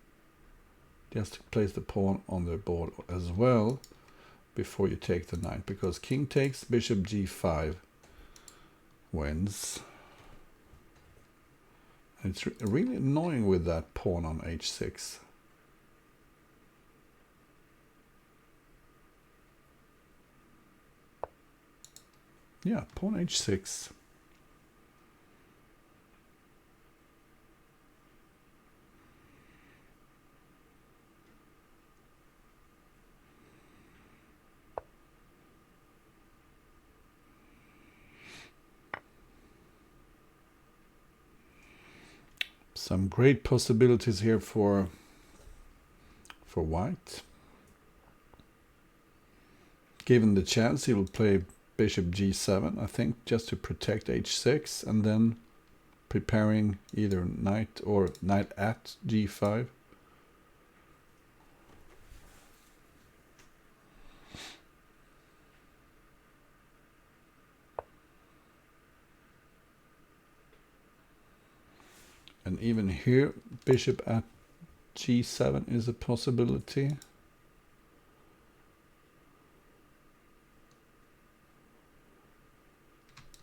just to place the pawn on the board as well before you take the knight, because king takes, bishop g5 wins. And it's really annoying with that pawn on h6. Yeah, pawn h6. Some great possibilities here for white. Given the chance, he will play bishop g7, I think, just to protect h6, and then preparing either knight or knight at g5. And even here, bishop at g7 is a possibility.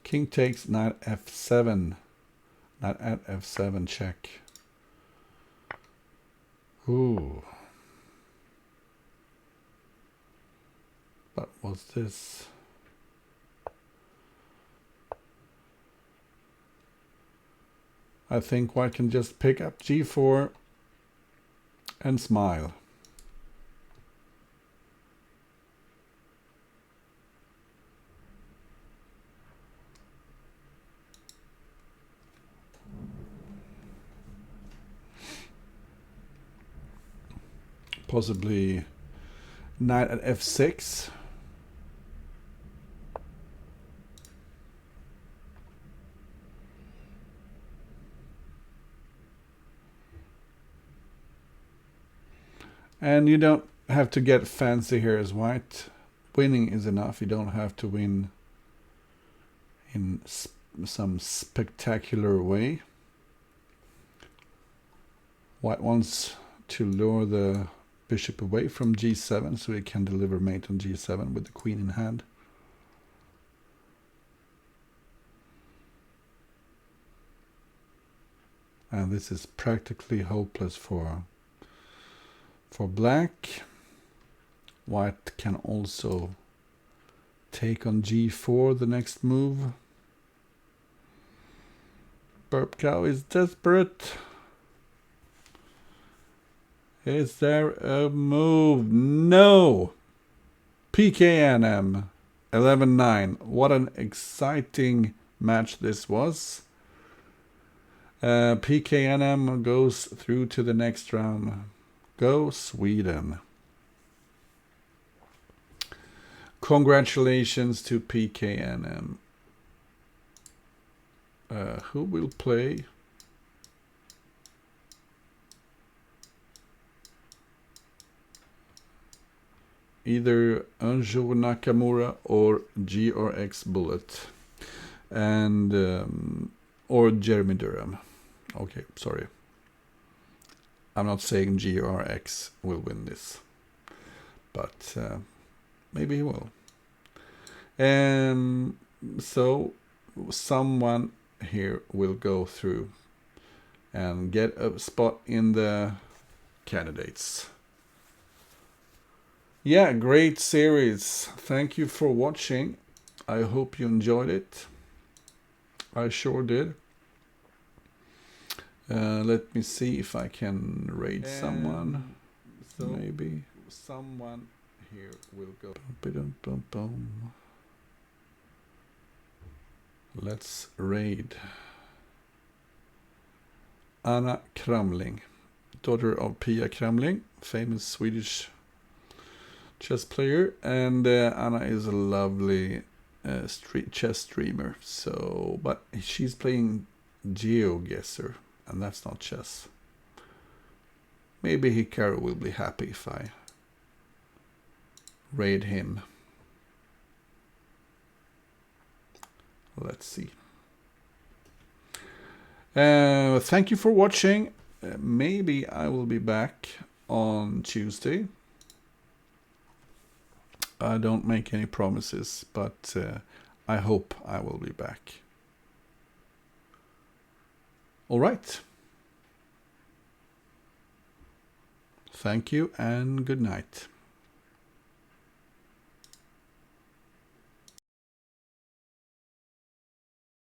King takes, knight f7. Knight at f7 check. Ooh. But what's this? I think white can just pick up g4 and smile. Possibly knight at f6. And you don't have to get fancy here as white. Winning is enough. You don't have to win in some spectacular way. White wants to lure the bishop away from g7 so he can deliver mate on g7 with the queen in hand. And this is practically hopeless for black. White can also take on g4 the next move. Burpcow is desperate. Is there a move? No! PKNM 11-9. What an exciting match this was. PKNM goes through to the next round. Go Sweden. Congratulations to PKNM. Who will play? Either Anjo Nakamura or GRX Bullet. And or Jeremy Durham. Okay, sorry. I'm not saying GRX will win this. But maybe he will. So someone here will go through and get a spot in the candidates. Yeah, great series. Thank you for watching. I hope you enjoyed it. I sure did. Let me see if I can raid someone. So maybe someone here will go. Let's raid Anna Kramling, daughter of Pia Kramling, famous Swedish chess player, and Anna is a lovely chess streamer. So, but she's playing GeoGuessr, and that's not chess. Maybe Hikaru will be happy if I raid him. Let's see. Thank you for watching. Maybe I will be back on Tuesday. I don't make any promises, but I hope I will be back. All right. Thank you and good night.